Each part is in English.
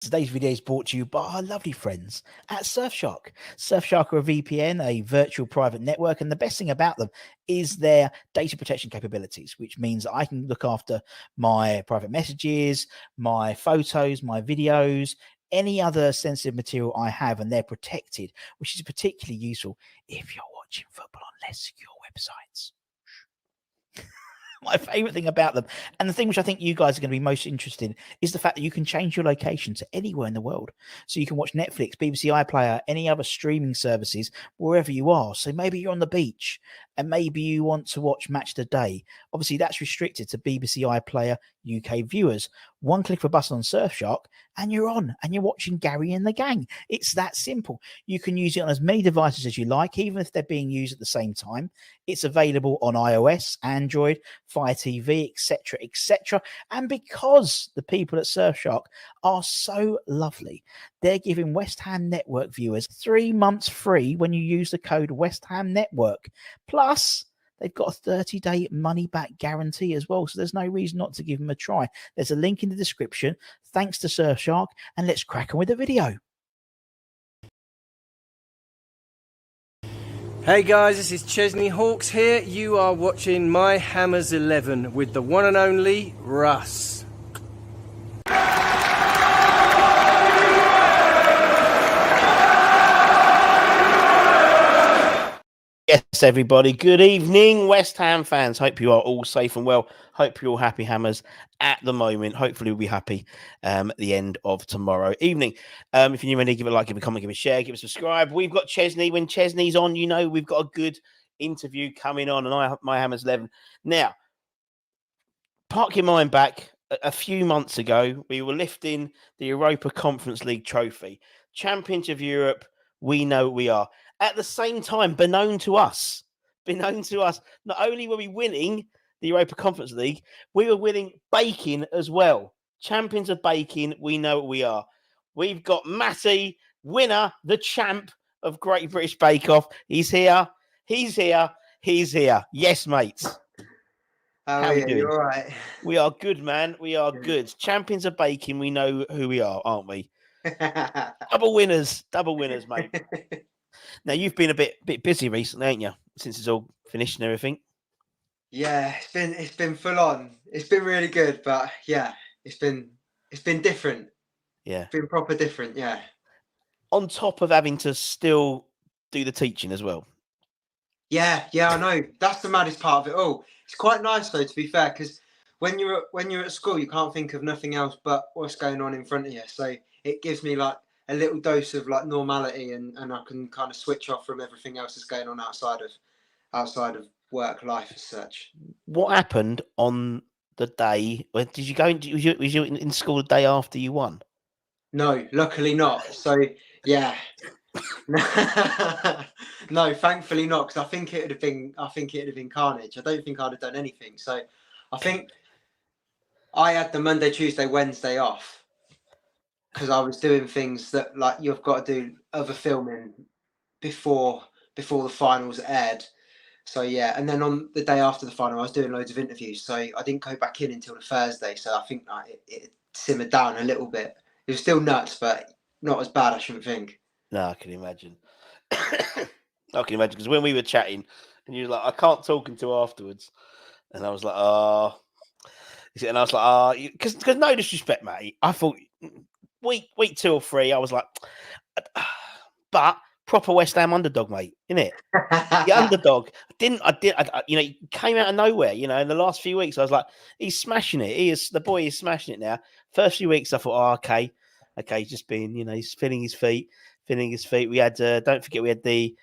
Today's video is brought to you by our lovely friends at Surfshark. Surfshark are a VPN, a virtual private network, and the best thing about them is their data protection capabilities, which means I can look after my private messages, my photos, my videos, any other sensitive material I have, and they're protected, which is particularly useful if you're watching football on less secure websites. My favorite thing about them, and the thing which I think you guys are going to be most interested in, is the fact that you can change your location to anywhere in the world. So you can watch Netflix, BBC iPlayer, any other streaming services wherever you are. So maybe you're on the beach and maybe you want to watch Match of the Day. Obviously, that's restricted to BBC iPlayer UK viewers. One click of a button on Surfshark and you're on and you're watching Gary and the gang. It's that simple. You can use it on as many devices as you like, even if they're being used at the same time. It's available on iOS, Android, Fire TV, etc., etc. And because the people at Surfshark are so lovely, they're giving West Ham Network viewers 3 months free when you use the code West Ham Network. Plus, they've got a 30-day money-back guarantee as well, so there's no reason not to give them a try. There's a link in the description. Thanks to Surfshark, and let's crack on with the video. Hey guys, this is Chesney Hawks here. You are watching My Hammers 11 with the one and only Russ. Yes, everybody. Good evening, West Ham fans. Hope you are all safe and well. Hope you're all happy Hammers at the moment. Hopefully, we'll be happy at the end of tomorrow evening. If you're new, give it a like, give it a comment, give it a share, give it a subscribe. We've got Chesney. When Chesney's on, you know we've got a good interview coming on, and My Hammers 11. Now, park your mind back. A few months ago, we were lifting the Europa Conference League trophy. Champions of Europe, we know we are. At the same time, beknown to us, not only were we winning the Europa Conference League, we were winning baking as well. Champions of baking, we know what we are. We've got Matty, winner, the champ of Great British Bake Off. He's here. Yes, mates. How are we doing? You all right? We are good, man. We are good. Champions of baking, we know who we are, aren't we? Double winners, mate. Now, you've been a bit busy recently, ain't you? Since it's all finished and everything. Yeah, it's been full on. It's been really good, but yeah, it's been different. Yeah. It's been proper different, yeah. On top of having to still do the teaching as well. Yeah, I know. That's the maddest part of it all. It's quite nice though, to be fair, because when you're at school, you can't think of nothing else but what's going on in front of you. So it gives me like a little dose of like normality, and I can kind of switch off from everything else that's going on outside of work life as such. What happened on the day? Did you go? Was you in school the day after you won? No, luckily not. So yeah, no, thankfully not, because I think it'd have been carnage. I don't think I'd have done anything. So I think I had the Monday, Tuesday, Wednesday off, because I was doing things that like you've got to do other filming before the finals aired. So yeah, and then on the day after the final, I was doing loads of interviews. So I didn't go back in until the Thursday. So I think like, it simmered down a little bit. It was still nuts, but not as bad, I shouldn't think. No, I can imagine. Because when we were chatting, and you were like, I can't talk until afterwards, and I was like, because no disrespect, Matty, I thought week 2 or 3, I was like, but proper West Ham underdog, mate, innit? The underdog. He came out of nowhere. In the last few weeks, I was like, he's smashing it. The boy is smashing it now. First few weeks, I thought, okay, he's just being, he's feeling his feet. We had, don't forget, we had the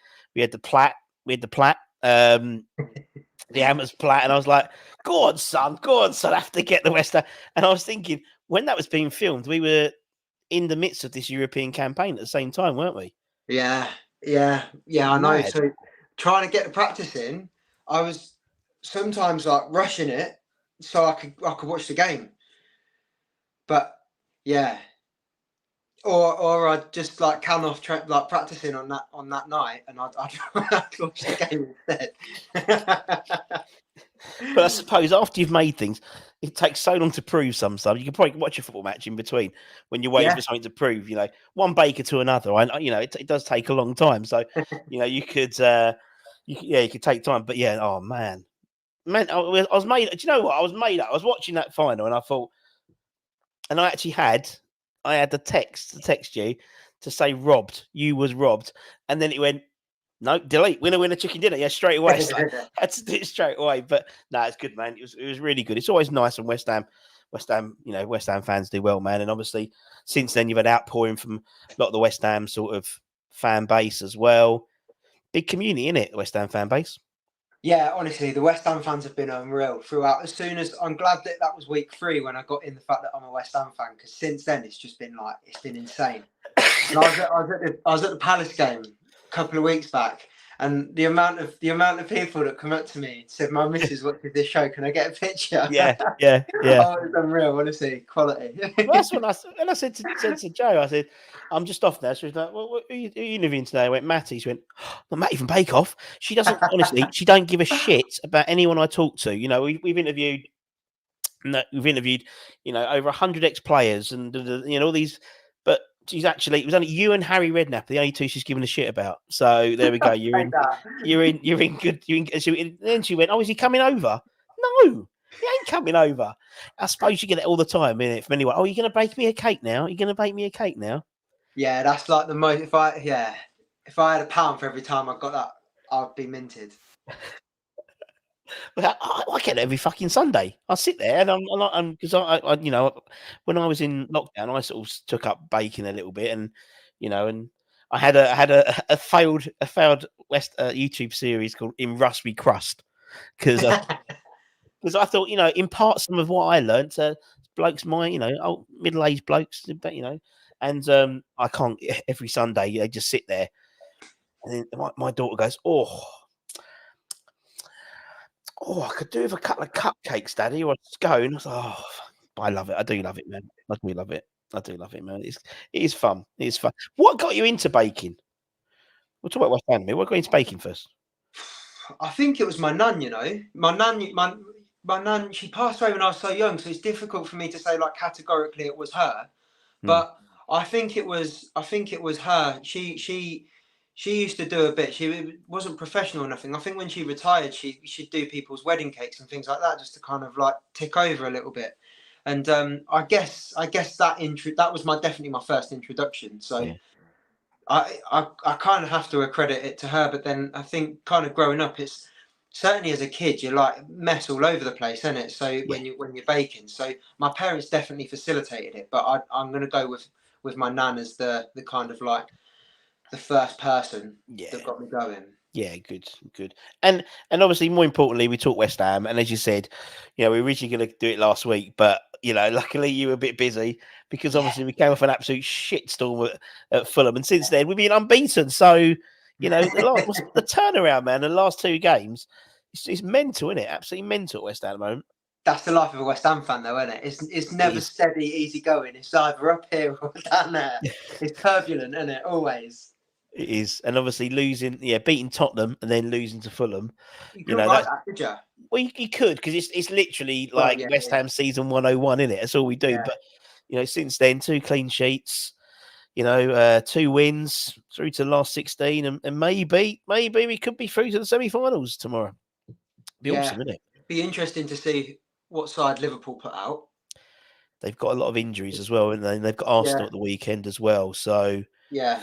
Platt, the Hammers Platt, and I was like, go on, son, I have to get the West Ham. And I was thinking, when that was being filmed, we were in the midst of this European campaign at the same time, weren't we? Yeah, I know. So trying to get the practice in, I was sometimes like rushing it so I could watch the game. But yeah, or I'd just like count off like practicing on that night, and I'd watch the game instead. But I suppose after you've made things, it takes so long to prove sometimes. You can probably watch a football match in between when you're waiting Yeah. for something to prove. One baker to another. It does take a long time. So you could you could take time. But yeah, oh man, I was made. Do you know what? I was made up. I was watching that final and I thought, and I actually had the text to text you to say robbed. You was robbed, and then it went. No, delete. Winner, chicken dinner. Yeah, straight away. So I had to do it straight away. But no, it's good, man. It was really good. It's always nice when West Ham, West Ham fans do well, man. And obviously, since then, you've had outpouring from a lot of the West Ham sort of fan base as well. Big community, innit? The West Ham fan base. Yeah, honestly, the West Ham fans have been unreal throughout. As soon as I'm glad that was week 3 when I got in the fact that I'm a West Ham fan, because since then it's just been insane. And I was at the Palace game a couple of weeks back, and the amount of people that come up to me and said, "My missus watches this show. Can I get a picture?" Yeah. Oh, it's unreal, honestly, quality. Well, that's when I said to Joe, I said, "I'm just off there." She was like, "Well, who are you interviewing today?" I went, "Matty." She went, "Well, Matty from Bake Off." She doesn't honestly. She don't give a shit about anyone I talk to. We've interviewed. Over 100 ex-players and all these, but it was only you and Harry Redknapp, the only two she's given a shit about. So there we go. You're in good. And then she went, "Oh, is he coming over?" No, he ain't coming over. I suppose you get it all the time, innit? From anyone. "Oh, you're going to bake me a cake now? You're going to bake me a cake now?" Yeah, that's like the most. If I had £1 for every time I got that, I'd be minted. I get it every fucking Sunday. I sit there and because I when I was in lockdown, I sort of took up baking a little bit, and and I had a failed West YouTube series called In Rusty Crust because I thought impart some of what I learned to blokes, old middle-aged blokes, but and I can't every Sunday they just sit there, and then my daughter goes, "Oh, I could do with a couple of cupcakes, Daddy, or a scone." I was like, I love it. I do love it, man. I do love it. I do love it, man. It is fun. It is fun. What got you into baking? We'll talk about West Ham. What got you into baking first? I think it was my nan. My nan. She passed away when I was so young, so it's difficult for me to say categorically it was her. But I think it was her. She used to do a bit. She wasn't professional or nothing. I think when she retired, she'd do people's wedding cakes and things like that, just to kind of tick over a little bit. And I guess that was definitely my first introduction. So yeah. I kind of have to accredit it to her. But then I think kind of growing up, it's certainly as a kid, you're mess all over the place, isn't it? So when you're baking, so my parents definitely facilitated it. But I'm going to go with my nan as the kind of the first person that got me going. Yeah, good. And obviously, more importantly, we talk West Ham, and as you said, we were originally going to do it last week, but luckily you were a bit busy because obviously we came off an absolute shitstorm at Fulham, and since then we've been unbeaten. So the turnaround, man, the last 2 games, it's mental, isn't it? Absolutely mental, West Ham at the moment. That's the life of a West Ham fan, though, isn't it? It's never steady, easy going. It's either up here or down there. It's turbulent, isn't it? Always. It is, and obviously beating Tottenham and then losing to Fulham. You couldn't write that, could you? Well, you could, because it's literally West Ham season 101, isn't it? That's all we do. Yeah. But since then, 2 clean sheets, 2 wins through to the last 16, and maybe we could be through to the semi-finals tomorrow. Be awesome, isn't it? Be interesting to see what side Liverpool put out. They've got a lot of injuries as well, and they've got Arsenal at the weekend as well. So yeah.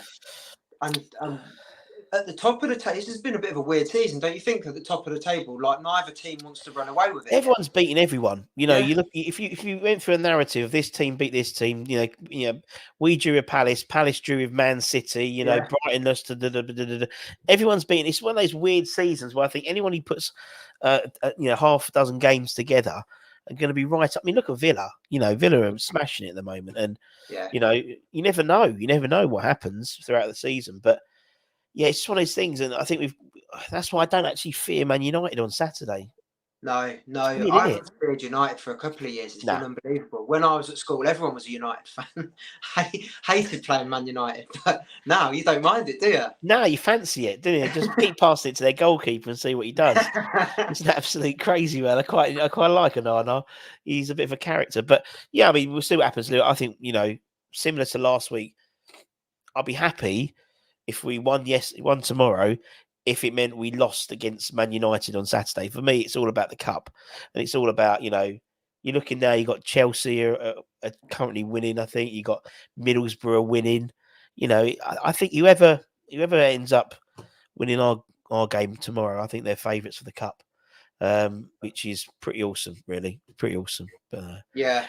And at the top of the table, this has been a bit of a weird season, don't you think? At the top of the table, neither team wants to run away with it. Everyone's beating everyone. You look if you went through a narrative, this team beat this team. We drew with Palace drew with Man City. Brighton lost to everyone's beating. It's one of those weird seasons where I think anyone who puts half a dozen games together are going to be right up. I mean, look at Villa. Villa are smashing it at the moment, and you never know. You never know what happens throughout the season, but. Yeah, it's just one of those things, and I think that's why I don't actually fear Man United on Saturday. No, no. Weird, I isn't it? haven't feared United for a couple of years. It's Nah. been unbelievable. When I was at school, everyone was a United fan. Hated playing Man United, but now you don't mind it, do you? No, you fancy it, don't you? Just keep passing it to their goalkeeper and see what he does. It's an absolute crazy man. I quite like Onana. He's a bit of a character, but yeah, I mean, we'll see what happens. I think similar to last week, I'll be happy if we won tomorrow. If it meant we lost against Man United on Saturday, for me, it's all about the cup, and it's all about you're looking now. You got Chelsea are currently winning. I think you got Middlesbrough winning. I think whoever ends up winning our game tomorrow, I think they're favourites for the cup, which is pretty awesome, really, pretty awesome. But Yeah.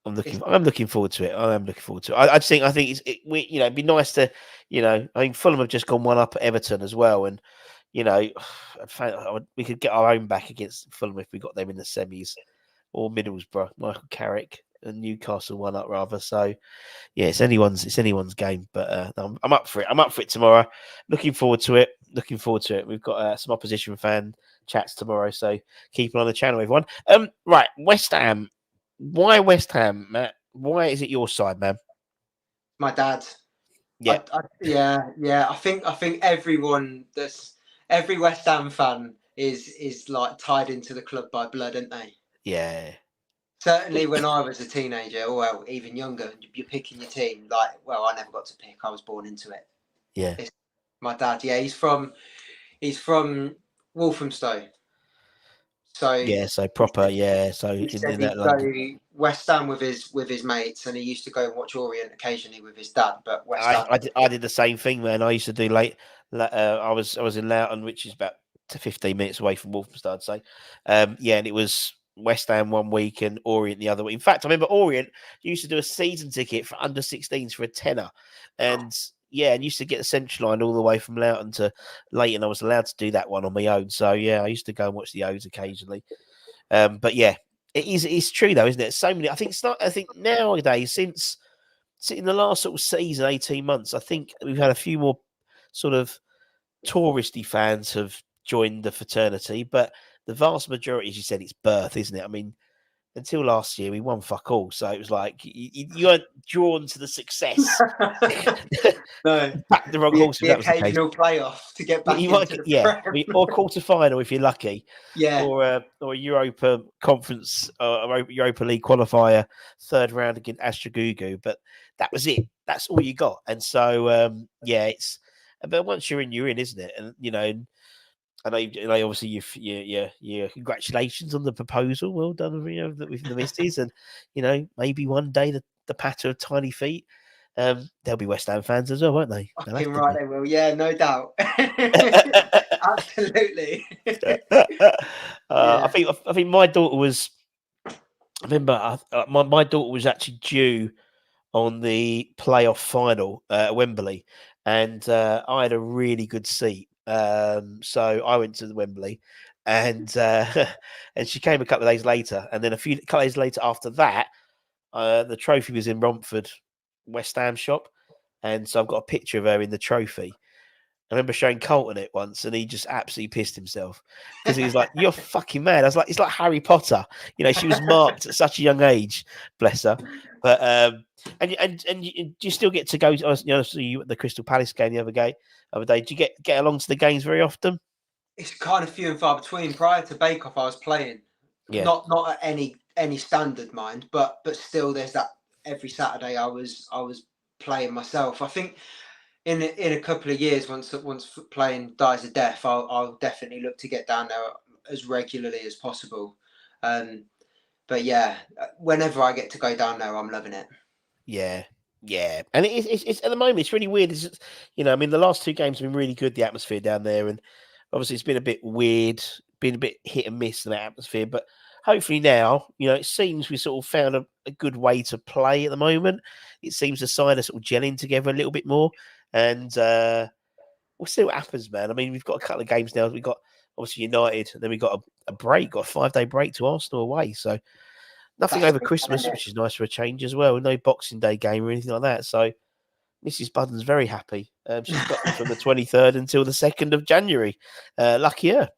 I'm looking forward to it. I am looking forward to it. I think it'd be nice to, I mean, Fulham have just gone one up at Everton as well, and we could get our own back against Fulham if we got them in the semis, or Middlesbrough, Michael Carrick, and Newcastle one up rather. So yeah, it's anyone's game. But I'm up for it. I'm up for it tomorrow. Looking forward to it. We've got some opposition fan chats tomorrow, so keep it on the channel, everyone. Right, West Ham. Why West Ham, Matt? Why is it your side, man? My dad. Yeah, I think every West Ham fan is like tied into the club by blood, aren't they? yeah. Certainly, when I was a teenager, or well, even younger, you're picking your team. Like, well, I never got to pick; I was born into it. Yeah. My dad, yeah, he's from Walthamstow. So yeah, so proper, yeah. So he said in that he'd London. go West Ham with his mates, and he used to go and watch Orient occasionally with his dad. But West Ham, I did the same thing, man. I used to do I was in Loughton, which is about 15 minutes away from Walthamstow, I'd say. And it was West Ham one week and Orient the other week. In fact, I remember Orient used to do a season ticket for under 16s for a tenner, and used to get the Central Line all the way from Loughton to Leighton. I was allowed to do that one on my own. So yeah, I used to go and watch the O's occasionally. But yeah, it's true though, isn't it? So many. I think nowadays, since in the last sort of season, 18 months, I think we've had a few more sort of touristy fans have joined the fraternity, but the vast majority, as you said, it's birth, isn't it? I mean, until last year, we won fuck all, so it was like you weren't drawn to the success. No, back the wrong horse. The occasional playoff to get back into the Prem. Or quarter final if you're lucky. Yeah, or a Europa Conference or Europa League qualifier, third round against Astragugu, but that was it. That's all you got, and so it's. But once you're in, isn't it? And I know, obviously, you congratulations on the proposal. Well done, with the missus, and maybe one day the patter of tiny feet. There'll be West Ham fans as well, won't they? Fucking right, they will. Yeah, no doubt. Absolutely. I think my daughter was. I remember my daughter was actually due on the playoff final at Wembley, and I had a really good seat. So I went to the Wembley, and and she came a couple of days later, and then a couple of days later after that, the trophy was in Romford West Ham shop, and so I've got a picture of her in the trophy. I remember showing Colton it once, and he just absolutely pissed himself because he was like, "You're fucking mad." I was like, "It's like Harry Potter." She was marked at such a young age, bless her. But and do you still get to go? So you at the Crystal Palace game the other day. Do you get along to the games very often? It's kind of few and far between. Prior to Bake Off, I was playing, not at any standard, mind, but still, there's that every Saturday I was playing myself. I think in a couple of years, once playing dies a death, I'll definitely look to get down there as regularly as possible. But yeah, whenever I get to go down there, I'm loving it. Yeah, and it's at the moment it's really weird. I mean, the last two games have been really good. The atmosphere down there, and obviously it's been a bit weird, been a bit hit and miss in the atmosphere. But hopefully now, it seems we sort of found a good way to play at the moment. It seems the side are sort of gelling together a little bit more, and we'll see what happens, man. I mean, we've got a couple of games now. We've got obviously United, and then we got a break, got a 5-day break to Arsenal away. So nothing over Christmas, which is nice for a change as well. No Boxing Day game or anything like that. So Mrs. Budden's very happy. She's got from the 23rd until the 2nd of January. Lucky her.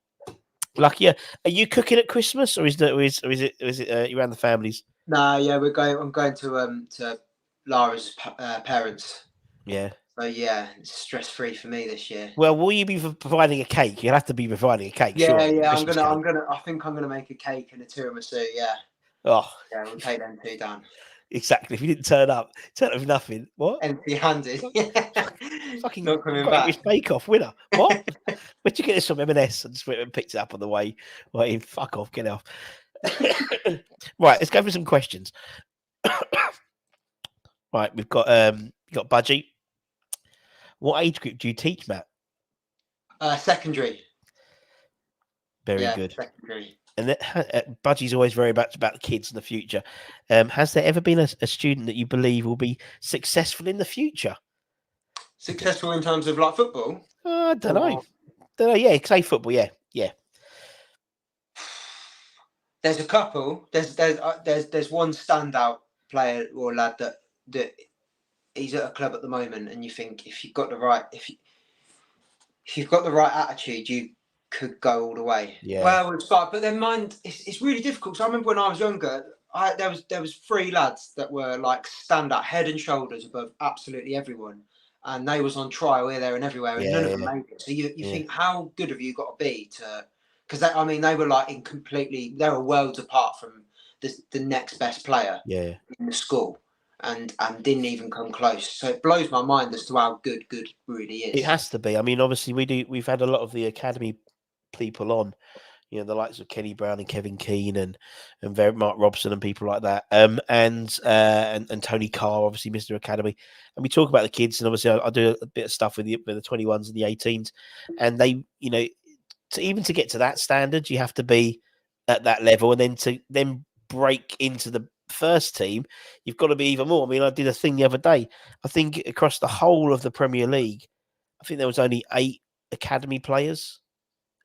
Lucky. Are you cooking at Christmas, or is it around the families? No, yeah, I'm going to Lara's parents. Yeah. So yeah, it's stress free for me this year. Well, will you be providing a cake? You'll have to be providing a cake, Yeah, sure. yeah. Christmas cake. I think I'm gonna make a cake and a tiramisu. Yeah, Oh, yeah. We'll take them two down. exactly. If you didn't turn up with nothing, what? Empty-handed. Fucking Not coming Great back. British Bake Off winner. What? Where'd you get this from? M&S? I just went and picked it up on the way. Wait, fuck off, get off. Right, let's go for some questions. Right, we've got Budgie. What age group do you teach, Matt? Secondary. Very good. Secondary. And Budgie's always very much about the kids in the future. Has there ever been a student that you believe will be successful in the future? Successful in terms of like football? I don't know. Yeah, say football. Yeah. There's a couple. There's one standout player or lad that he's at a club at the moment, and you think if you've got the right attitude, you could go all the way. Yeah. Well, it's fine, but then mind it's really difficult. So I remember when I was younger, there was three lads that were like stand up, head and shoulders above absolutely everyone, and they was on trial here, there, and everywhere, and none of them made it. So you think, how good have you got to be to? Because they were like they were worlds apart from the next best player in the school. And didn't even come close. So it blows my mind as to how good really is. It has to be. I mean, obviously we've had a lot of the academy people on, the likes of Kenny Brown and Kevin Keane and Mark Robson and people like that. And Tony Carr, obviously Mr. Academy. And we talk about the kids, and obviously I do a bit of stuff with the 21s and the 18s, and they, to get to that standard, you have to be at that level, and then to break into the first team, you've got to be even more. I mean, I did a thing the other day. I think across the whole of the Premier League, I think there was only 8 academy players,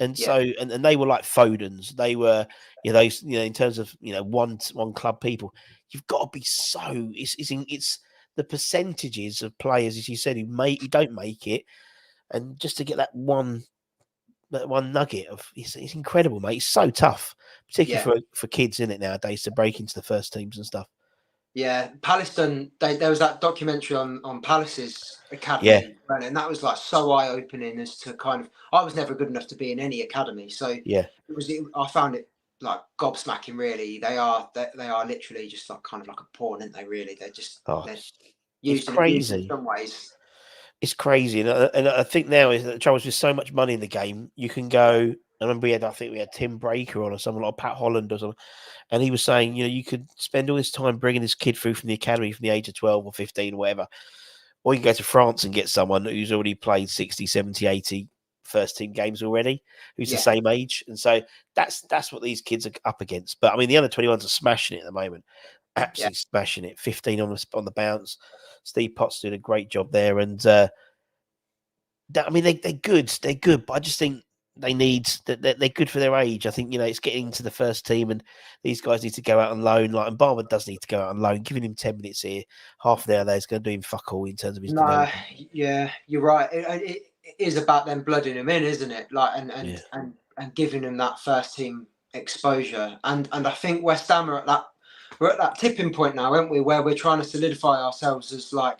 and so and they were like Fodens. They were, in terms of one club people. You've got to be so. It's the percentages of players, as you said, who don't make it, and just to get that one nugget of it's incredible, mate. It's so tough, particularly for kids in it nowadays to break into the first teams and stuff. Yeah, Palace done. There was that documentary on Palace's academy, and that was like so eye opening as to kind of. I was never good enough to be in any academy, so I found it like gobsmacking. Really, they are literally just like kind of like a pawn, aren't they? Really, they're just they're used in some ways. It's crazy, and I think now is that the trouble is with so much money in the game, you can go. I remember we had Tim Breaker on or someone like Pat Holland or something, and he was saying, you could spend all this time bringing this kid through from the academy from the age of 12 or 15 or whatever, or you can go to France and get someone who's already played 60, 70, 80 first team games already, who's the same age, and so that's what these kids are up against. But I mean, the under 21s are smashing it at the moment, absolutely smashing it. 15 on the bounce. Steve Potts doing a great job there, and they're good, but I just think they're good for their age. I think it's getting to the first team, and these guys need to go out on loan. And Barber does need to go out on loan. Giving him 10 minutes here, half an hour there is going to do him fuck all in terms of his development. Yeah, you're right. It is about them blooding him in, isn't it? And giving him that first team exposure. And I think West Ham are at that tipping point now, aren't we, where we're trying to solidify ourselves as like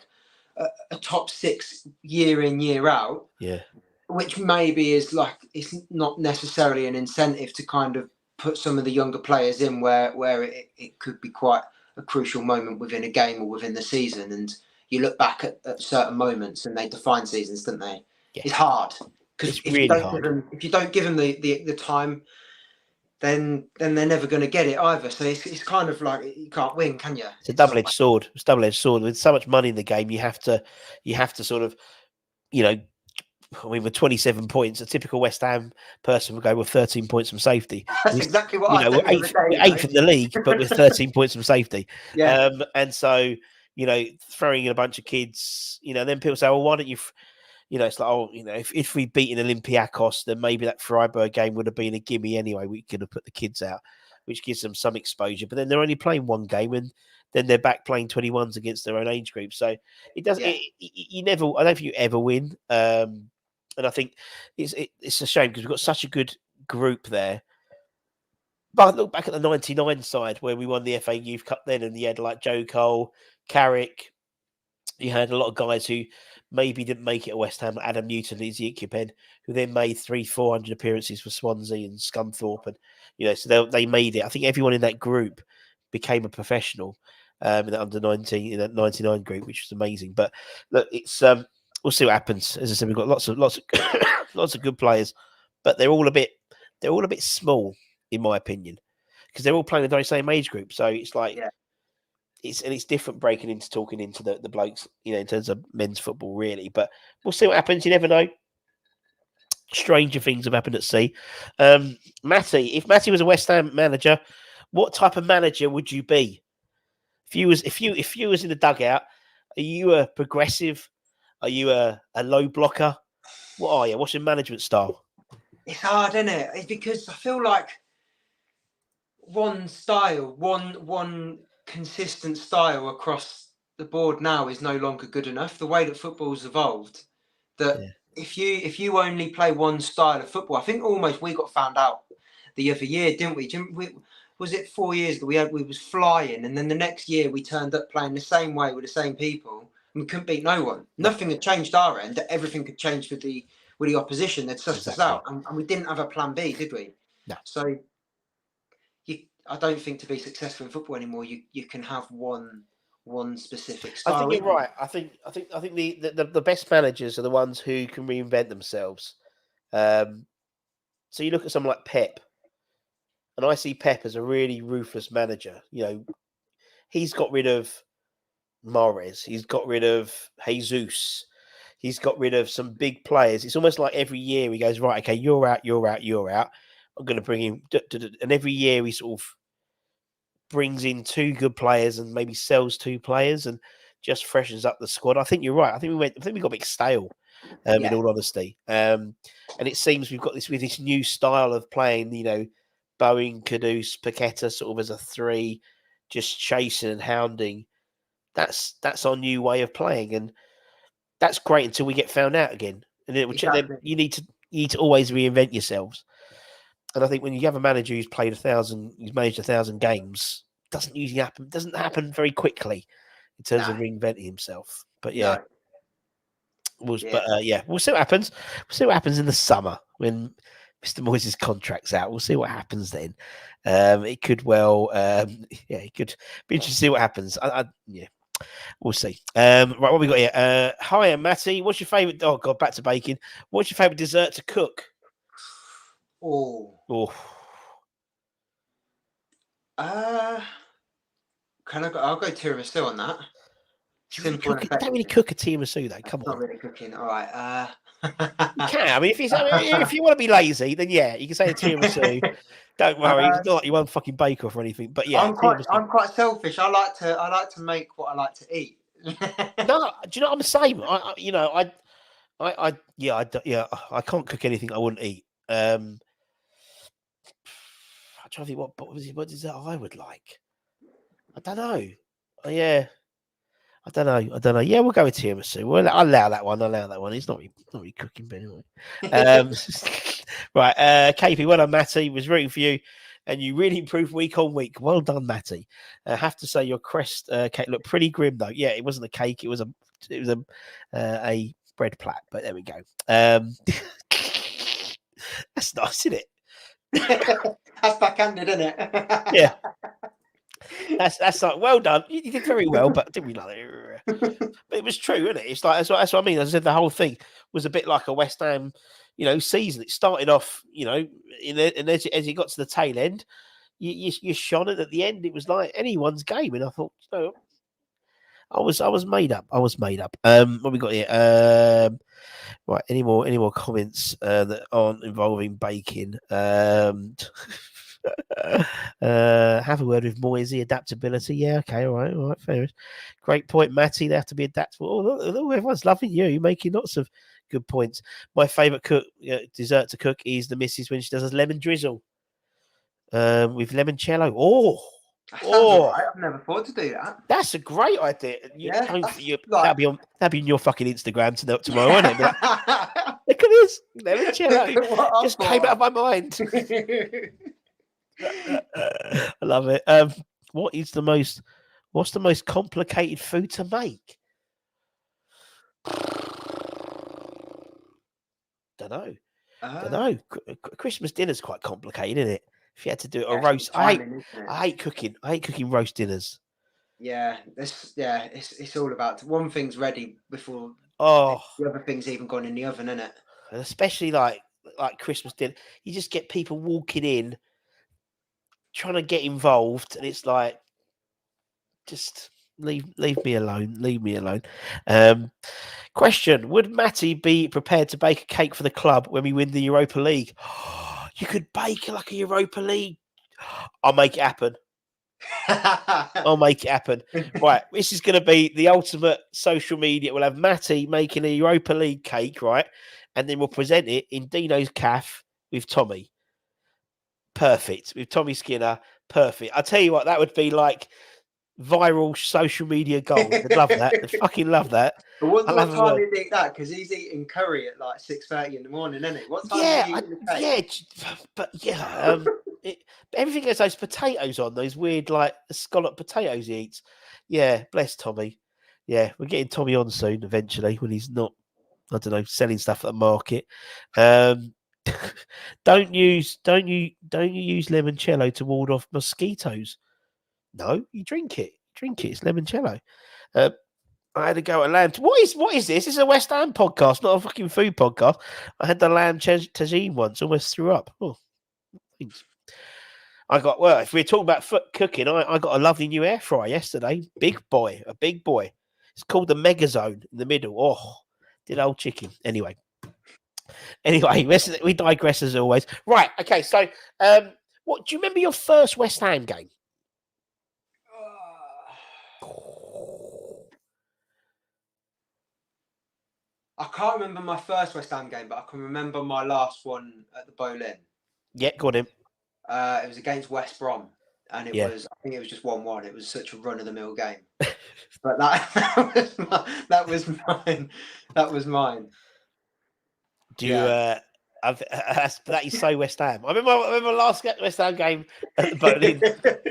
a top 6 year in, year out. Yeah. Which maybe is like, it's not necessarily an incentive to kind of put some of the younger players in where it could be quite a crucial moment within a game or within the season. And you look back at certain moments and they define seasons, don't they? Yeah. It's hard. Because if you don't give them the time, then they're never going to get it either. So it's kind of like you can't win, can you? It's a double-edged sword. It's a double-edged sword. With so much money in the game, you have to sort of, I mean, with 27 points, a typical West Ham person would go with 13 points from safety. That's exactly what I said. We're eighth in the league, but with 13 points from safety. Yeah. And so, throwing in a bunch of kids, then people say, well, why don't you... it's like, if we'd beaten Olympiacos, then maybe that Freiburg game would have been a gimme anyway. We could have put the kids out, which gives them some exposure. But then they're only playing one game, and then they're back playing 21s against their own age group. So it does. Yeah. You never. I don't think you ever win. And I think it's a shame because we've got such a good group there. But look back at the '99 side where we won the FA Youth Cup then, and you had like Joe Cole, Carrick. You had a lot of guys who maybe didn't make it at West Ham, Adam Newton, Ezekiel Penn, who then made 300-400 appearances for Swansea and Scunthorpe, and so they made it. I think everyone in that group became a professional in that under-19 in that '99 group, which was amazing. But look, it's we'll see what happens. As I said, we've got lots of lots of good players, but they're all a bit small, in my opinion, because they're all playing the very same age group. So it's like. Yeah. It's different breaking into talking into the blokes, in terms of men's football, really. But we'll see what happens. You never know. Stranger things have happened at sea. Matty, if Matty was a West Ham manager, what type of manager would you be? If you was in the dugout, are you a progressive? Are you a low blocker? What are you? What's your management style? It's hard, isn't it? It's because I feel like one style, one consistent style across the board now is no longer good enough. The way that football's evolved, that if you only play one style of football, I think almost we got found out the other year, didn't we? Was it 4 years ago? We was flying, and then the next year we turned up playing the same way with the same people, and we couldn't beat no one. Nothing had changed our end. Everything could change with the opposition. They'd sussed us out, and we didn't have a plan B, did we? No. So I don't think to be successful in football anymore, you can have one specific style. I think you're right. I think the best managers are the ones who can reinvent themselves. So you look at someone like Pep, and I see Pep as a really ruthless manager. He's got rid of Mahrez, he's got rid of Jesus, he's got rid of some big players. It's almost like every year he goes, right, okay, you're out, you're out, you're out. I'm going to bring him, and every year he sort of brings in 2 good players and maybe sells 2 players and just freshens up the squad. I think you're right. I think we got a bit stale, in all honesty. And it seems we've got this new style of playing. Bowen, Kudus, Paqueta, sort of as a 3, just chasing and hounding. That's our new way of playing, and that's great until we get found out again. And then you need to always reinvent yourselves. And I think when you have a manager who's managed 1,000 games, doesn't usually happen. Doesn't happen very quickly in terms of reinventing himself. But we'll see what happens. We'll see what happens in the summer when Mr. Moyes' contract's out. We'll see what happens then. It could well, it could be interesting to see what happens. We'll see. Right, what we got here? Hi, I'm Matty. What's your favourite? Oh God, back to baking. What's your favourite dessert to cook? Oh. Can I go? I'll go tiramisu on that. Simple. You don't really cook a tiramisu, though. Come on. Not really cooking. All right. You can. I mean, if you want to be lazy, then you can say a tiramisu. Don't worry, it's not like you won't fucking bake off or anything. But yeah, I'm quite selfish. I like to make what I like to eat. No, do you know I'm the same? I can't cook anything I wouldn't eat. I'm trying to think what dessert I would like. I don't know. I don't know. Yeah, we'll go with tiramisu. I'll allow that one. He's not really cooking, but anyway. Right, KP, well done, Matty. Was rooting for you, and you really improved week on week. Well done, Matty. I have to say your crest cake looked pretty grim, though. Yeah, it wasn't a cake. It was a bread plat. But there we go. That's nice, isn't it? That's backhanded, isn't it? Yeah. That's like, well done. You did very well, but didn't we like it? But it was true, isn't it? It's like that's what I mean. As I said, the whole thing was a bit like a West Ham, season. It started off, and as you got to the tail end, you shone it at the end. It was like anyone's game, and I thought, I was made up. What we got here? Right, any more comments that aren't involving baking? Have a word with Moisey. Adaptability. Yeah, okay, all right, fair. Great point, Matty. They have to be adaptable. Oh, everyone's loving you. You're making lots of good points. My favourite dessert to cook is the missus when she does a lemon drizzle with limoncello. Right. I've never thought to do that. That's a great idea. That'll be on your fucking Instagram tomorrow, won't it? Look at this limoncello. Just came out of my mind. I love it. What's the most complicated food to make? Don't know. Christmas dinner's quite complicated, isn't it? If you had to do a roast, timing, I hate cooking. I hate cooking roast dinners. Yeah, it's all about one thing's ready before Oh, the other thing's even gone in the oven, isn't it? and especially like Christmas dinner, you just get people walking in trying to get involved, and it's like, just leave me alone. Leave me alone. Question: would Matty be prepared to bake a cake for the club when we win the Europa League? You could bake like a Europa League. I'll make it happen. I'll make it happen. Right, this is going to be the ultimate social media. We'll have Matty making a Europa League cake, right? And then we'll present it in Dino's Cafe with Tommy. Perfect. With Tommy Skinner. Perfect. I'll tell you what, that would be like viral social media gold. I'd love that. I'd fucking love that. But what time did he eat that? Because he's eating curry at like 6:30 in the morning, isn't he? What time did he eat the cake? Everything has those potatoes on, those weird like scallop potatoes he eats. Yeah, bless Tommy. Yeah, we're getting Tommy on soon eventually when he's not, I don't know, selling stuff at the market. Don't you use limoncello to ward off mosquitoes? No, you drink it. It's limoncello. I had to go at lamb. What is this? This is a West Ham podcast, not a fucking food podcast. I had the lamb tagine once, almost threw up. Oh, thanks. If we're talking about cooking, I got a lovely new air fryer yesterday. A big boy. It's called the Mega Zone in the middle. Oh, did old chicken. Anyway, we digress as always. Right. Okay. So, what do you remember your first West Ham game? I can't remember my first West Ham game, but I can remember my last one at the Boleyn. Yeah, got him. It was against West Brom, and I think it was just 1-1. It was such a run-of-the-mill game. But that was mine. That was mine. Do you, that is so West Ham. I remember last West Ham game at the Boleyn,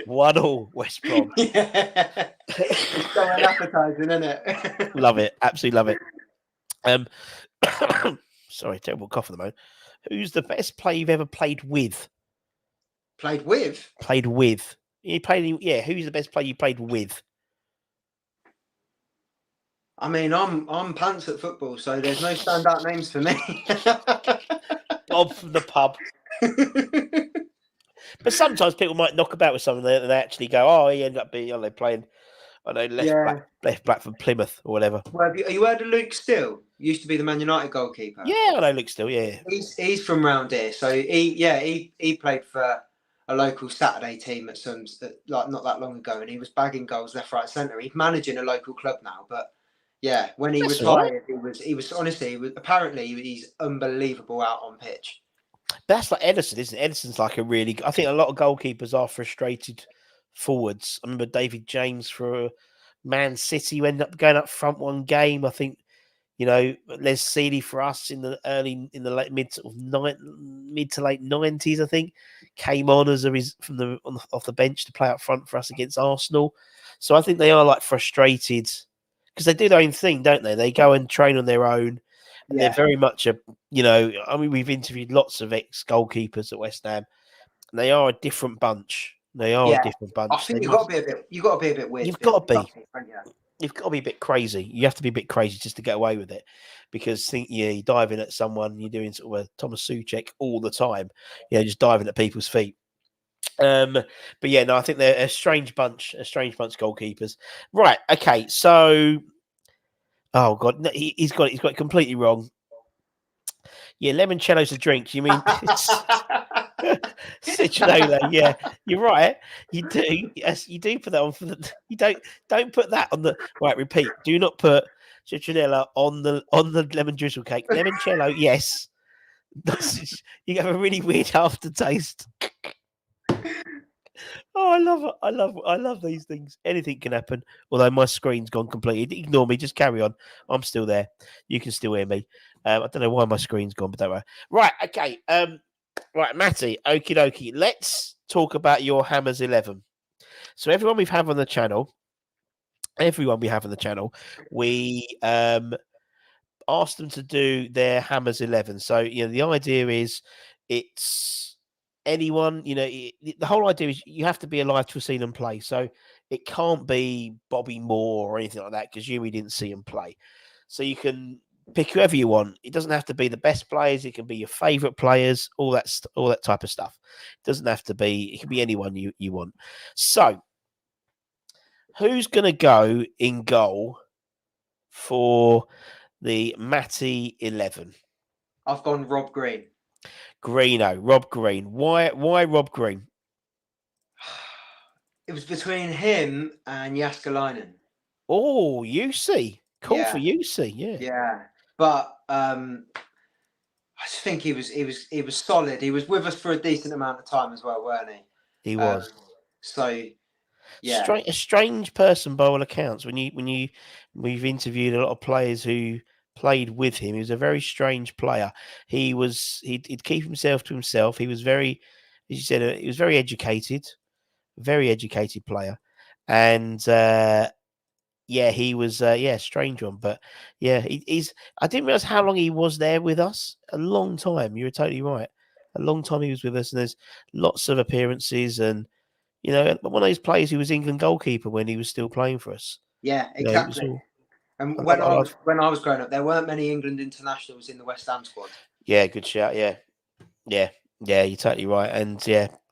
1-1 West Brom. Yeah. It's so unappetizing, isn't it? Love it. Absolutely love it. Sorry, terrible cough at the moment. Who's the best player you've ever played with? Played with? Played with. Who's the best player you played with? I mean, I'm pants at football, so there's no standout names for me. Bob from the pub. But sometimes people might knock about with someone and they actually go, oh, he ended up being, playing, I know, left back from Plymouth or whatever. Well, have you heard of Luke Still? Used to be the Man United goalkeeper. Yeah, I know Luke Still, yeah. He's from round here, so he played for a local Saturday team at not that long ago, and he was bagging goals left, right, centre. He's managing a local club now, but yeah, when he retired, he was honestly, apparently he's unbelievable out on pitch. That's like Edison, isn't it? Edison's like I think a lot of goalkeepers are frustrated forwards. I remember David James for Man City who ended up going up front one game. I think, Les Seeley for us in the mid to late 90s, I think, came on as off the bench to play up front for us against Arsenal. So I think they are like frustrated because they do their own thing, don't they? They go and train on their own. And they're very much we've interviewed lots of ex-goalkeepers at West Ham, and they are a different bunch. A different bunch. I think you've got to be a bit weird. You've got to be. You've got to be a bit crazy. You have to be a bit crazy just to get away with it, because you dive in at someone, you're doing sort of a Thomas Souček all the time. Just diving at people's feet. But I think they're a strange bunch of goalkeepers. Right. Okay. So, oh god, no, he's got it completely wrong. Yeah, limoncello's a drink. You mean citronella? Yeah, you're right. You do. Yes, you do put that on for the. You don't put that on the. Right, repeat. Do not put citronella on the lemon drizzle cake. Limoncello, yes. You have a really weird aftertaste. Oh, I love it. I love these things. Anything can happen. Although my screen's gone completely. Ignore me. Just carry on. I'm still there. You can still hear me. I don't know why my screen's gone, but don't worry. Right. Okay. Right, Matty. Okie dokie. Let's talk about your Hammers 11. So everyone we have on the channel, we asked them to do their Hammers 11. So, the idea is it's anyone, the whole idea is you have to be alive to have seen them play. So it can't be Bobby Moore or anything like that because we didn't see him play. So you can pick whoever you want. It doesn't have to be the best players. It can be your favourite players, all that type of stuff. It doesn't have to be, it can be anyone you want. So who's going to go in goal for the Matty 11? I've gone Rob Green. Rob Green. Why Rob Green? It was between him and Jaskalainen. Oh, UC. Call for UC, yeah. Yeah. But I just think he was solid. He was with us for a decent amount of time as well, weren't he? He was. So yeah. A strange person by all accounts. We've interviewed a lot of players who played with him. He was a very strange player. He'd keep himself to himself. He was very, as you said, he was very educated player. And he was a strange one. But yeah, he's I didn't realize how long he was there with us. A long time. You were totally right. A long time he was with us, and there's lots of appearances and one of those players who was England goalkeeper when he was still playing for us. Yeah, exactly. And when I was growing up, there weren't many England internationals in the West Ham squad. Yeah, good shout. Yeah, you're totally right. And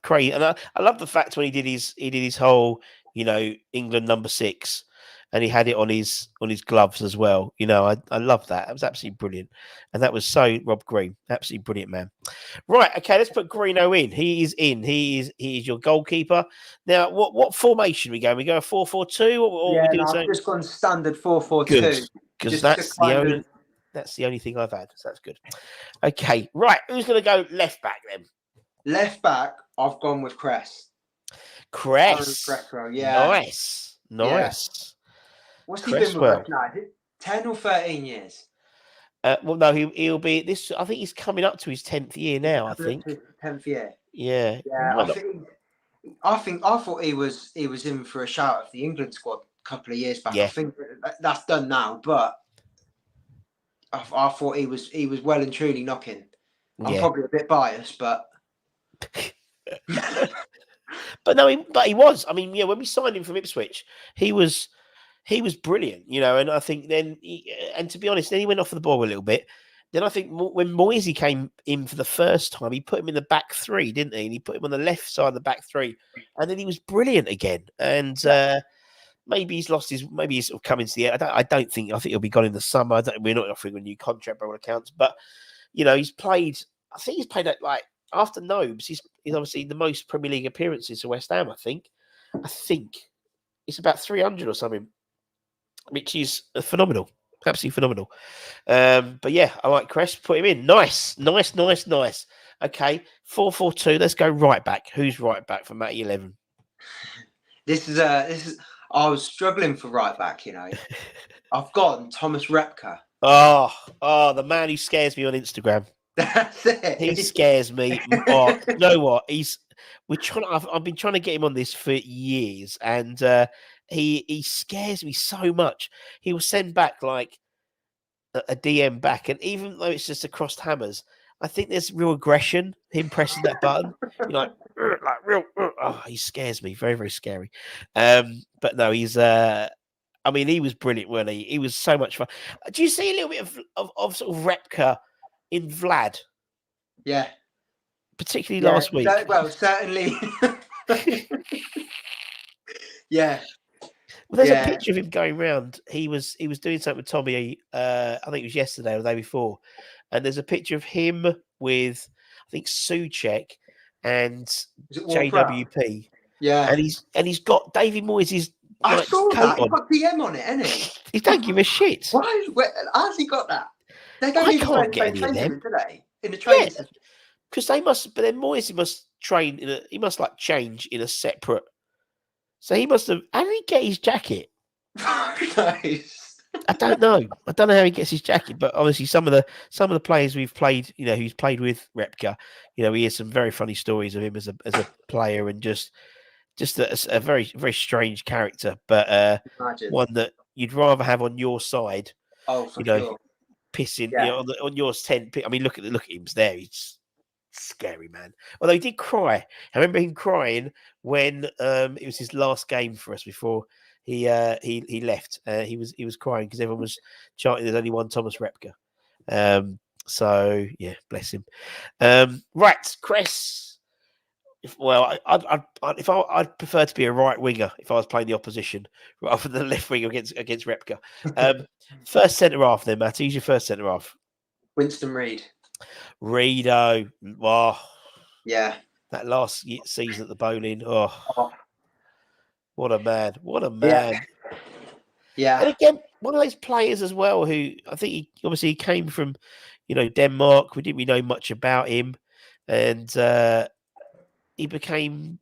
crazy. And I love the fact when he did his whole, England number 6, and he had it on his gloves as well. I love that. It was absolutely brilliant. And that was so Rob Green. Absolutely brilliant, man. Right, okay, let's put Greeno in. He is in. He is your goalkeeper. Now, what formation we go? We go a 4-4-2? I've just gone standard 4-4-2. Because that's the only thing I've had. So that's good. Okay, right. Who's going to go left back then? Left back, I've gone with Cress. Cress. Yeah. Nice. Yeah. What's he been with us now? 10 or 13 years? Well, no, he'll be this. I think he's coming up to his 10th year now. I think 10th year. Yeah. I thought he was in for a shout of the England squad a couple of years back. Yeah. I think that's done now, but I thought he was well and truly knocking. I'm probably a bit biased, but but no, he was. I mean, when we signed him from Ipswich, he was brilliant, and I think then, and to be honest, then he went off the ball a little bit. Then I think when Moisey came in for the first time, he put him in the back 3, didn't he? And he put him on the left side of the back 3, and then he was brilliant again. And maybe he's lost maybe he's sort of coming to the end. I think he'll be gone in the summer. We're not offering a new contract by all accounts, but he's played. I think he's played like after Nobes. He's obviously the most Premier League appearances for West Ham. I think it's about 300 or something, which is phenomenal. Absolutely phenomenal. But yeah, I like Cress. Put him in. Nice. Okay, 4-4-2. Let's go right back. Who's right back for Matty 11? This is. I was struggling for right back. I've gone Thomas Repka. Oh, the man who scares me on Instagram. That's it. He scares me. Oh, you know what? I've been trying to get him on this for years, and he scares me so much. He will send back like a DM back, and even though it's just across hammers, I think there's real aggression. Him pressing that button, he scares me. Very, very scary. But no, he's. I mean, he was brilliant, wasn't he? He was so much fun. Do you see a little bit of sort of Repka in Vlad? Yeah. Particularly last week. Well, certainly. Yeah. Well, there's a picture of him going round. He was doing something with Tommy. I think it was yesterday or the day before, and there's a picture of him with I think Souček and JWP. Yeah, and he's got Davy Moyes' I saw that. He's got DM on it, hasn't he? He don't give a shit. Why? How's he got that? They don't even can't get any of them, do they? In the training session. Because they must. But then Moyes must train he must like change in a separate. So he must have. How did he get his jacket? Nice. I don't know. I don't know how he gets his jacket, but obviously some of the players we've played, who's played with Repka, he has some very funny stories of him as a player and just a very very strange character, but Imagine. one that you'd rather have on your side, Oh, for you know, sure. pissing, Yeah. on yours 10. I mean, look at him there. He's scary, man. Although he did cry. I remember him crying when it was his last game for us before he left. He was crying because everyone was chanting there's only one Thomas Repka. So yeah, bless him. Right, Cress. I'd prefer to be a right winger if I was playing the opposition rather than left winger against Repka. First centre half then, Matty. Who's your first centre half? Winston Reid. Rido. Oh, Yeah. that last season at the bowling. Oh, Oh, what a man. What a yeah. man. Yeah. And again, one of those players as well who I think he came from, Denmark. We didn't really know much about him. And he became,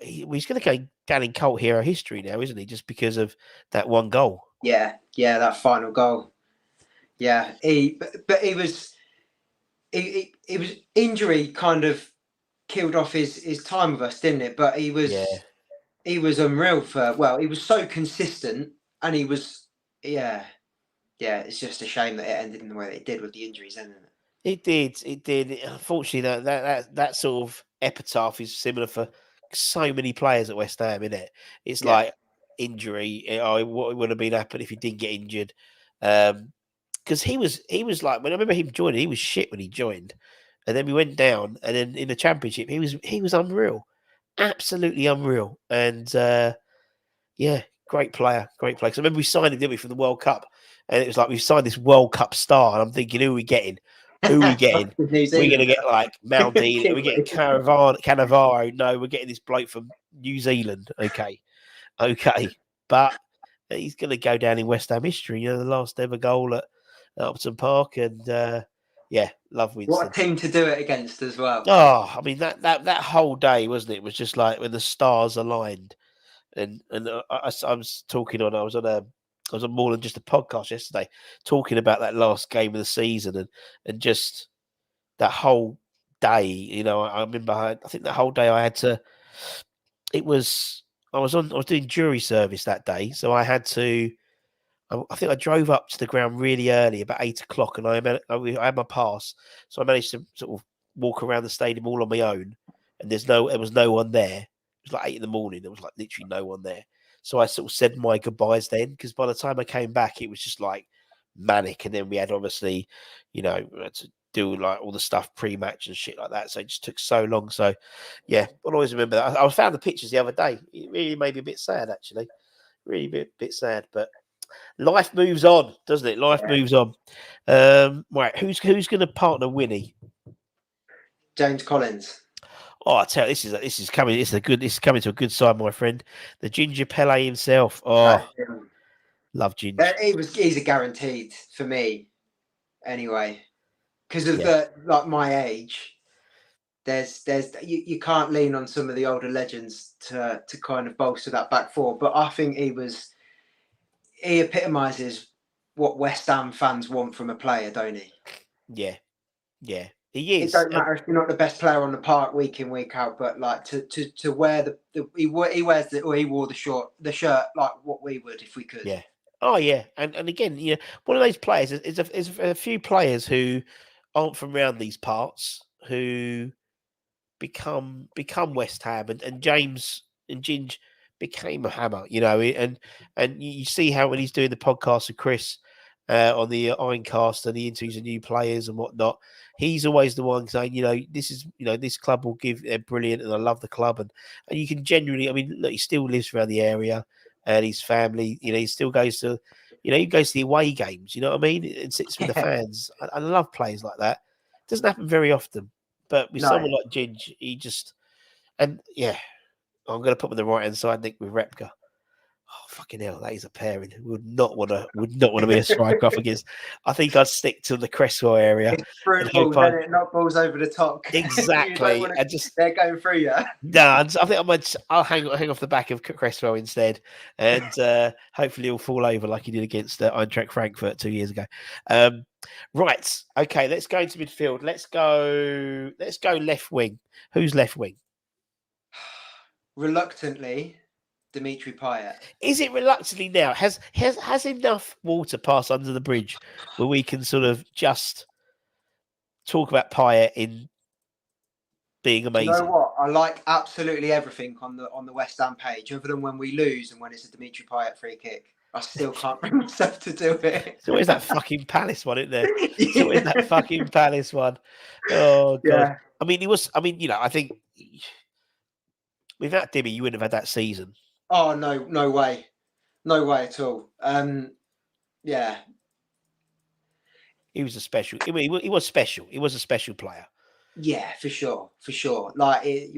he's going to go down in cult hero history now, isn't he? Just because of that one goal. Yeah. Yeah. That final goal. Yeah. But he was injury kind of killed off his time with us, didn't it? But he was unreal he was so consistent, and he was it's just a shame that it ended in the way that it did with the injuries, isn't it? It did. Unfortunately, that sort of epitaph is similar for so many players at West Ham, isn't it? It's like injury. What would have been happened if he didn't get injured? Because he was like, when I remember him joining, he was shit when he joined, and then we went down, and then in the Championship, he was unreal, absolutely unreal, and great player, great player. Because I remember we signed him, didn't we, for the World Cup, and it was like we signed this World Cup star, and I'm thinking, who are we getting? Who are we getting? We're going to get like Maldini. We're getting Cannavaro. No, we're getting this bloke from New Zealand. Okay. But he's going to go down in West Ham history. The last ever goal at Upton Park. And love Winston. What a team to do it against as well. Oh, I mean, that whole day, wasn't it? It was just like when the stars aligned. And I was talking on, I was on more than just a podcast yesterday, talking about that last game of the season and just that whole day. I remember, I think that whole day I was doing jury service that day, so I had to. I think I drove up to the ground really early, about 8:00, and I had my pass, so I managed to sort of walk around the stadium all on my own. And there was no one there. It was like 8 a.m. There was like literally no one there. So I sort of said my goodbyes then, because by the time I came back, it was just like manic. And then we had obviously, we had to do like all the stuff pre-match and shit like that. So it just took so long. So yeah, I'll always remember that. I found the pictures the other day. It really made me a bit sad, actually. Really a bit sad, but life moves on, doesn't it? Life moves on. Right, who's going to partner Winnie? James Collins. Oh, I tell you, this is coming. This is coming to a good side, my friend. The Ginger Pele himself. Oh, love Ginger. He's a guaranteed for me, anyway, because of my age. There's you can't lean on some of the older legends to kind of bolster that back four, but I think he epitomises what West Ham fans want from a player, don't he? Yeah, he is. It don't matter if you're not the best player on the park week in, week out, but like to wear he wore the shirt like what we would if we could. Yeah. Oh yeah, and again, one of those players is a few players who aren't from around these parts who become West Ham, and James and Ginge became a hammer, and you see how when he's doing the podcast with Chris on the Ironcast and the interviews of new players and whatnot, he's always the one saying, this club will give, they're brilliant, and I love the club, and you can genuinely, I mean, look, he still lives around the area, and his family, he still goes to, he goes to the away games, you know what I mean, and sits with the fans. I love players like that. It doesn't happen very often, but with someone like Ginge, he just, and yeah, I'm going to put him on the right hand side, Nick, with Repka. Oh, fucking hell, that is a pairing. Would not want to be a striker off against. I think I'd stick to the Cresswell area It's through and balls, hope then it knock balls over the top. You don't exactly. wanna- And just they're going through you. I think I'll hang off the back of Cresswell instead, and hopefully he'll fall over like he did against Eintracht Frankfurt 2 years ago. Right, okay, let's go into midfield. Let's go left wing. Who's left wing? Reluctantly, Dimitri Payet. Is it reluctantly now? Has enough water passed under the bridge where we can sort of just talk about Payet in being amazing? You know what? I like absolutely everything on the West Ham page, other than when we lose and when it's a Dimitri Payet free kick. I still can't bring myself to do it. So where's that fucking Palace one, isn't there? So where's that fucking Palace one? Oh god! Yeah. I mean, I think without Dimmy, you wouldn't have had that season. Oh no way, no way at all. Yeah, He was a special. I mean, he was special. He was a special player. yeah, for sure. Like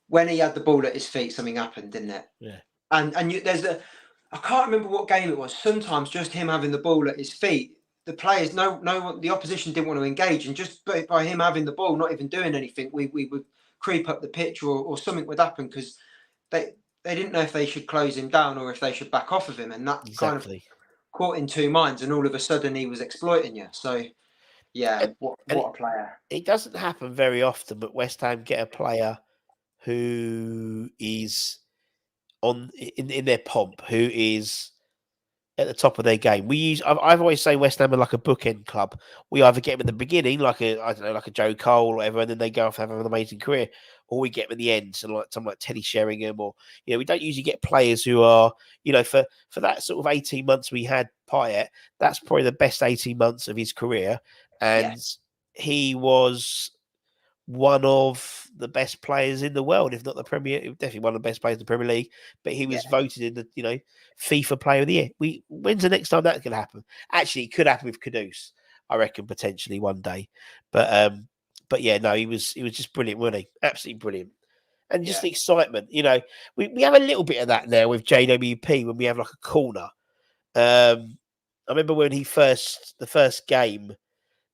when he had the ball at his feet, something happened, didn't it? Yeah. And I can't remember what game it was. Sometimes just him having the ball at his feet, the players, the opposition didn't want to engage, and just by him having the ball, not even doing anything, we would creep up the pitch, or something would happen, because they didn't know if they should close him down or if they should back off of him, and that kind of caught in two minds, and all of a sudden he was exploiting you. So yeah, what a player. It doesn't happen very often, but West Ham get a player who is in their pomp, who is at the top of their game. I've always say West Ham are like a bookend club. We either get them in the beginning, like a Joe Cole or whatever, and then they go off and have an amazing career, or we get them in the end, so like someone like Teddy Sheringham, or we don't usually get players who are, for that sort of 18 months we had Payet, that's probably the best 18 months of his career, and he was one of the best players in the world, if not the Premier, definitely one of the best players in the Premier League. But he was voted in the FIFA Player of the Year. When's the next time that can happen? Actually, it could happen with Kudus, I reckon, potentially one day. But yeah, no, he was just brilliant, wasn't he? Absolutely brilliant. And just the excitement, we have a little bit of that now with JWP when we have like a corner. I remember when the first game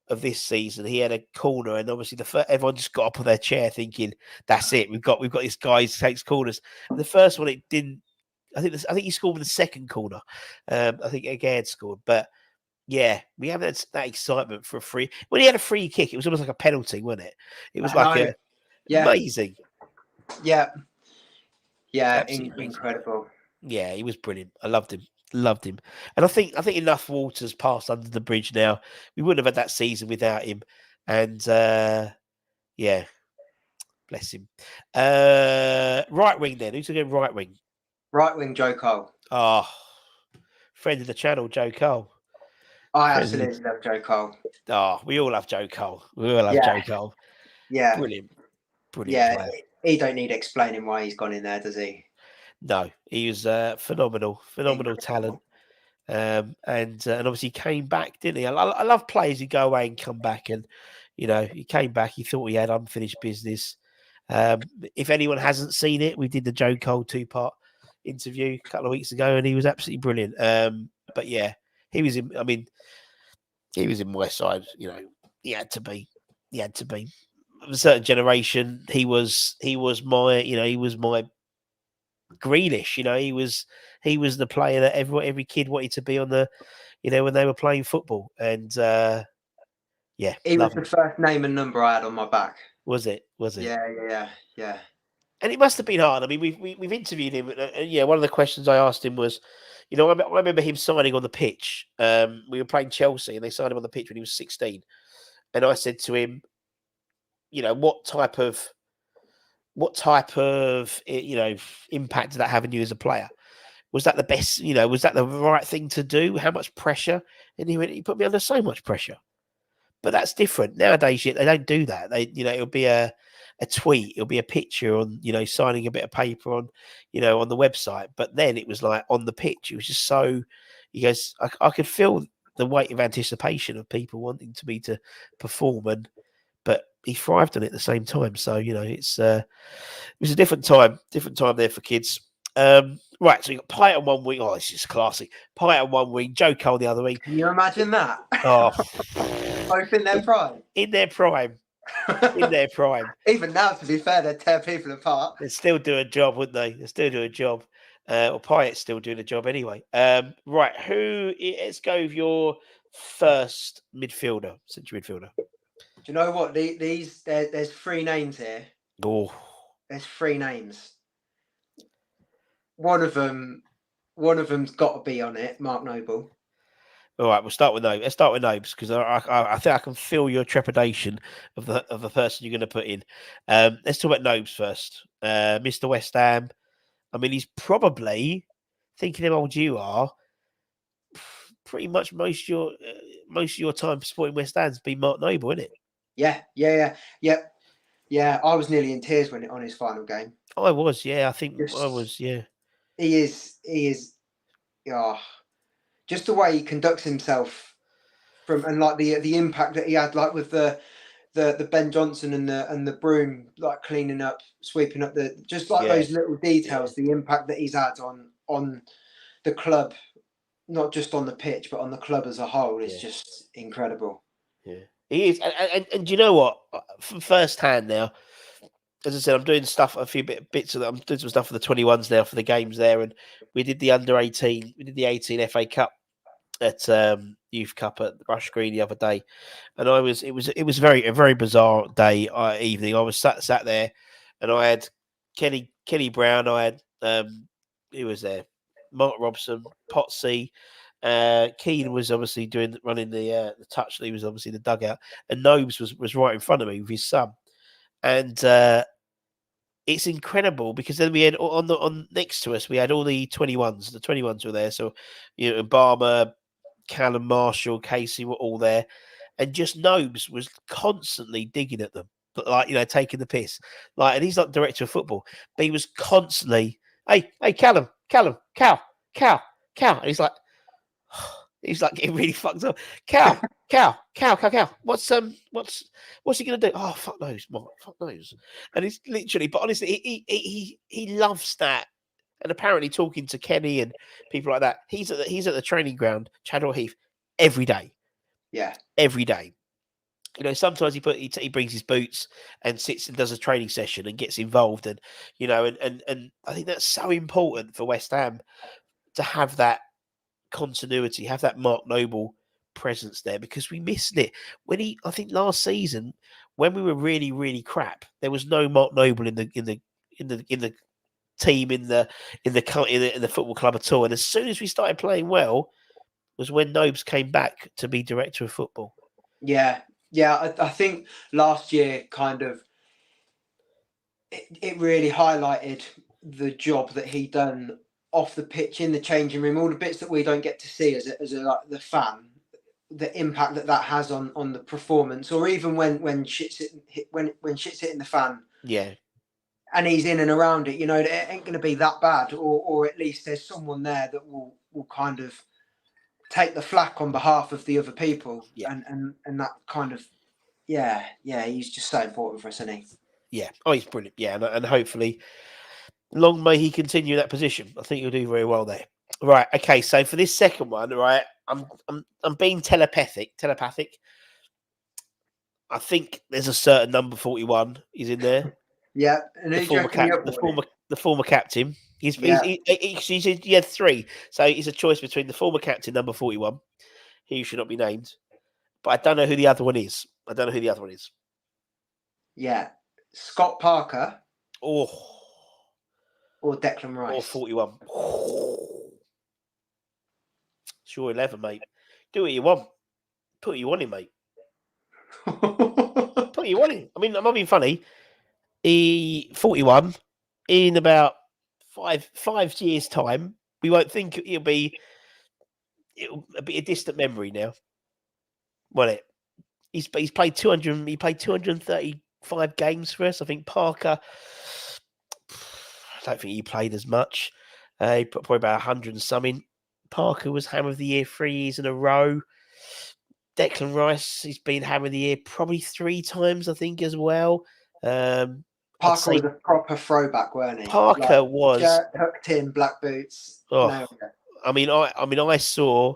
of this season, he had a corner, and obviously everyone just got up on their chair thinking, "That's it, we've got this guy who takes corners." And the first one, it didn't. I think he scored with the second corner. I think again scored, but yeah, we have that excitement for a free. When he had a free kick, it was almost like a penalty, wasn't it? It was amazing. Yeah, Absolutely incredible. Yeah, he was brilliant. I loved him. And I think enough water's passed under the bridge now. We wouldn't have had that season without him. And yeah, bless him. Right wing then. Who's going right wing? Right wing, Joe Cole. Oh, friend of the channel, Joe Cole. I absolutely love Joe Cole. Oh, we all love Joe Cole. Joe Cole. Yeah. Brilliant Yeah, player. He don't need explaining why he's gone in there, does he? No, he was phenomenal talent. And obviously came back, didn't he? I love players who go away and come back, and he came back. He thought he had unfinished business. If anyone hasn't seen it, we did the Joe Cole 2-part interview a couple of weeks ago, and he was absolutely brilliant. But yeah, he was in. I mean, he was in West Side. He had to be. Of a certain generation, he was my. He was my Grealish. He was the player that every kid wanted to be on the, when they were playing football. And yeah, he was the first name and number I had on my back. Was it? Yeah. And it must have been hard. I mean, we've interviewed him. One of the questions I asked him was, I remember him signing on the pitch. We were playing Chelsea, and they signed him on the pitch when he was 16. And I said to him, what type of impact did that have on you as a player? Was that the best? Was that the right thing to do? How much pressure? And he went, he put me under so much pressure. But that's different nowadays. They don't do that. It'll be a tweet, it'll be a picture on, signing a bit of paper on, on the website. But then it was like on the pitch. It was just so. He goes, I could feel the weight of anticipation of people wanting me to perform, but he thrived on it at the same time. So it was a different time there for kids. Right, so you got Pyatt on one wing. Oh, this is classic. Pyatt on one wing, Joe Cole the other wing. Can you imagine that? Oh, Both in their prime. in their prime. In their prime. Even now, to be fair, they'd tear people apart. They'd still do a job, wouldn't they? They'd still do a job. Or Pyatt's still doing a job anyway. Right, let's go with your first midfielder, central midfielder. Do you know what? There's 3 names here. Oh, There's 3 names. One of them's got to be on it. Mark Noble. all right. We'll start with Nobes. Let's start with Nobes because I think I can feel your trepidation of the person you're going to put in. Let's talk about Nobes first. Mr. West Ham. I mean, he's probably thinking how old you are. Pretty much most of your time supporting West Ham's been Mark Noble, isn't it? Yeah. I was nearly in tears on his final game. I was, yeah. I think I was, yeah. He is. Yeah. Just the way he conducts himself, and like the impact that he had, like with the Ben Johnson and the broom, like cleaning up, sweeping up those little details. Yeah. The impact that he's had on the club, not just on the pitch, but on the club as a whole, is just incredible. Yeah, he is. And do you know what? From first hand now, as I said, I'm doing stuff, a few bits of that. I'm doing some stuff for the 21s now for the games there, and we did the under 18, we did the 18 FA Cup at Youth Cup at Rush Green the other day, and it was a very bizarre day evening. I was sat there, and I had Kenny Brown, I had who was there, Mark Robson, Potsy. Keane was obviously running the touch. He was obviously the dugout, and Nobes was right in front of me with his son. And it's incredible because then we had on next to us we had all the 21s. The 21s were there, so Obama, Callum Marshall, Casey were all there, and just Nobes was constantly digging at them, but taking the piss. And he's not director of football, but he was constantly, hey, Callum, Cow, and he's like getting really fucked up. Cow. What's he gonna do? Oh, fuck knows, Mark. Fuck knows. And it's literally, but honestly, he loves that. And apparently, talking to Kenny and people like that, he's at the training ground, Chadwell Heath, every day. Yeah, every day. Sometimes he brings his boots and sits and does a training session and gets involved, and and I think that's so important for West Ham to have that continuity, have that Mark Noble presence there, because we missed it when I think last season when we were really, really crap, there was no Mark Noble in the team in the football club at all. And as soon as we started playing well, was when Nobes came back to be director of football. Yeah. I think last year kind of it really highlighted the job that he done off the pitch, in the changing room, all the bits that we don't get to see as the fan, the impact that has on the performance, or even when shit's hitting the fan. Yeah. And he's in and around it, it ain't going to be that bad, or at least there's someone there that will kind of take the flak on behalf of the other people. Yeah. And that kind of, he's just so important for us, isn't he? Yeah. Oh, he's brilliant. Yeah. And hopefully long may he continue in that position. I think he'll do very well there. Right. Okay. So for this second one, right, I'm being telepathic. I think there's a certain number 41 is in there. Yeah, and the former captain. He had 3, so it's a choice between the former captain, number 41, who should not be named, but I don't know who the other one is. Yeah, Scott Parker. Or Declan Rice. Or 41. Sure, 11, mate. Do what you want. Put what you want in, mate. Put what you want in. I mean, I'm not being funny. 41 in about five years' time, we won't think it'll be a distant memory now. Won't it? He's played 200. He played 235 games for us. I think Parker, I don't think he played as much. He put probably about 100 and something. Parker was Hammer of the Year 3 years in a row. Declan Rice, he's been Hammer of the Year probably 3 times, I think, as well. Parker was a proper throwback, weren't he? Parker was. Shirt tucked in, black boots. Oh, Nailed it. I saw.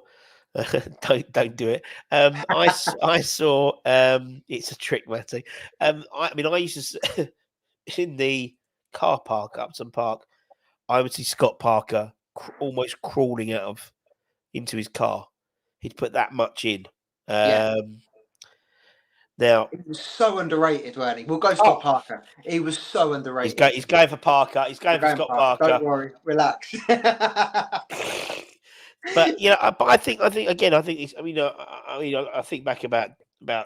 Don't do it. I saw. It's a trick, Matty. I used to in the car park, Upton Park. I would see Scott Parker almost crawling into his car. He'd put that much in. Yeah. Now He was so underrated, weren't he? We'll go Scott Parker. He was so underrated. he's going for Parker. He's going for Scott Parker. Don't worry, relax. But I think again, I think it's. I think back about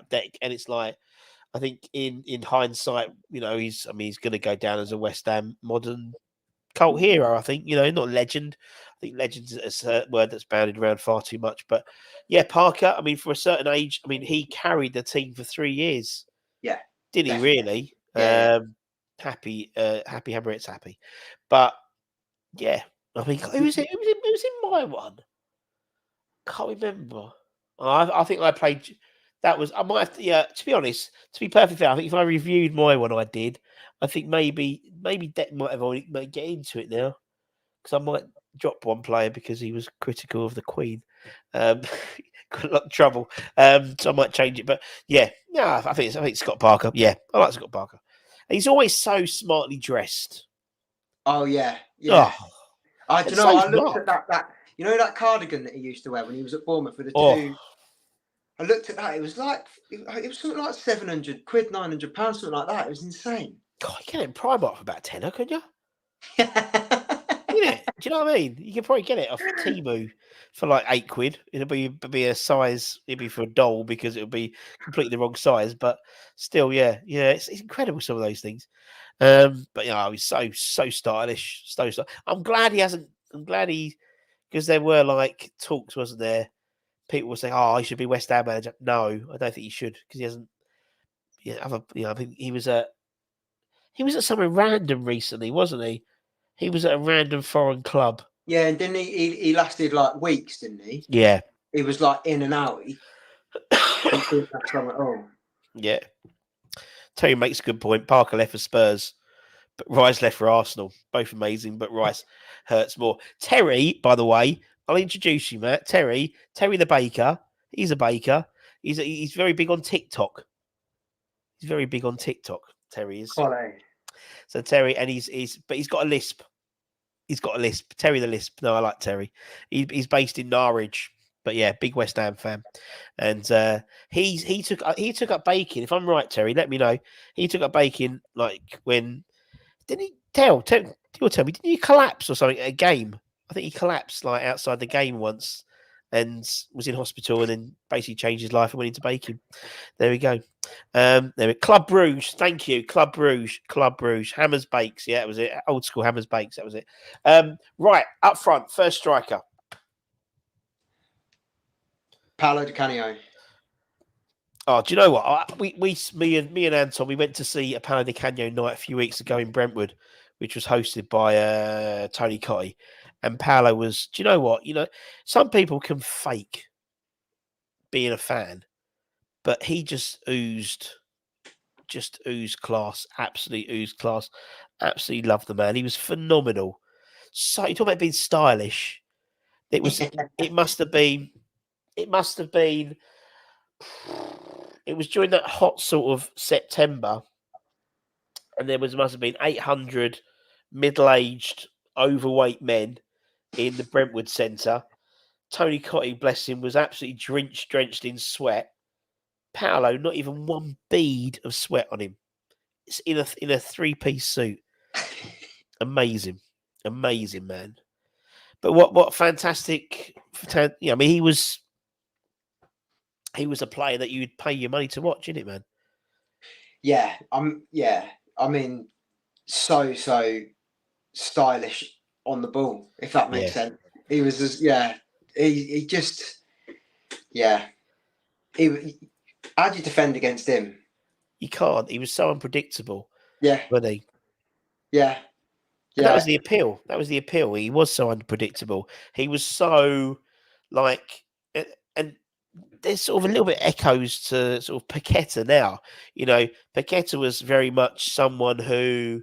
Deck, and it's like, I think in hindsight, he's going to go down as a West Ham modern cult hero. I think, not legend. I think legend's a word that's bounded around far too much. But yeah, Parker. I mean, for a certain age, he carried the team for 3 years. Yeah, didn't he really? Yeah. Happy Emirates happy, but yeah. I mean, who was it? Who was in my one? Can't remember. I think I played. That was. I might have to. Yeah. To be honest, to be perfectly fair, I think if I reviewed my one, I did. I think maybe Deck might get into it now, because I might drop one player because he was critical of the Queen. Got a lot of trouble. So I might change it. But yeah, I think Scott Parker. Yeah, I like Scott Parker. And he's always so smartly dressed. Oh yeah, yeah. Oh, I don't know. I looked at that. That cardigan that he used to wear when he was at Bournemouth with the two. I looked at that. It was something like 700 quid, £900, something like that. It was insane. God, you get it in Primark for about tenner, couldn't you? Yeah. Do you know what I mean? You can probably get it off Temu for like £8. It'll be a size. It'll be for a doll because it'll be completely the wrong size. But still, yeah, it's incredible, some of those things. But he's so stylish, so stylish. I'm glad because there were like talks, wasn't there? People were saying, "Oh, he should be West Ham manager." No, I don't think he should, because he hasn't. I think he was at somewhere random recently, wasn't he? He was at a random foreign club. Yeah, and didn't he lasted like weeks, didn't he? Yeah. He was like in and out. Yeah. Terry makes a good point. Parker left for Spurs, but Rice left for Arsenal. Both amazing, but Rice hurts more. Terry, by the way, I'll introduce you, Matt. Terry the baker. He's a baker. He's very big on TikTok. He's very big on TikTok. Terry is. Quality. So Terry, and he's got a lisp. He's got a lisp. Terry the lisp. No, I like Terry. He's based in Norwich, but yeah, big West Ham fan. And he took up baking. If I'm right, Terry, let me know. He took up baking like when didn't he tell me? Didn't he collapse or something at a game? I think he collapsed like outside the game once and was in hospital, and then basically changed his life and went into baking. There we go. Club Bruges. Thank you. Club Bruges. Hammers Bakes. Yeah, that was it. Old school Hammers Bakes. That was it. Right, up front, first striker. Paolo Di Canio. Oh, do you know what? Me and Anton, we went to see a Paolo Di Canio night a few weeks ago in Brentwood, which was hosted by Tony Cottee. And Paolo was, do you know what? Some people can fake being a fan, but he just oozed class, absolutely oozed class. Absolutely loved the man. He was phenomenal. So you talk about being stylish. It must have been. It was during that hot sort of September, and there must have been 800 middle-aged, overweight men in the Brentwood Centre. Tony Cottee, bless him, was absolutely drenched in sweat. Paolo, not even one bead of sweat on him. It's in a three-piece suit. Amazing, man. But what fantastic! He was a player that you'd pay your money to watch, isn't it, man? Yeah, I mean, so stylish on the ball, if that makes sense. He was just, he just, how do you defend against him? You can't. He was so unpredictable. Yeah. Wasn't he? Yeah. And that was the appeal. He was so unpredictable. He was so and there's sort of a little bit echoes to sort of Paqueta now. You know, Paqueta was very much someone who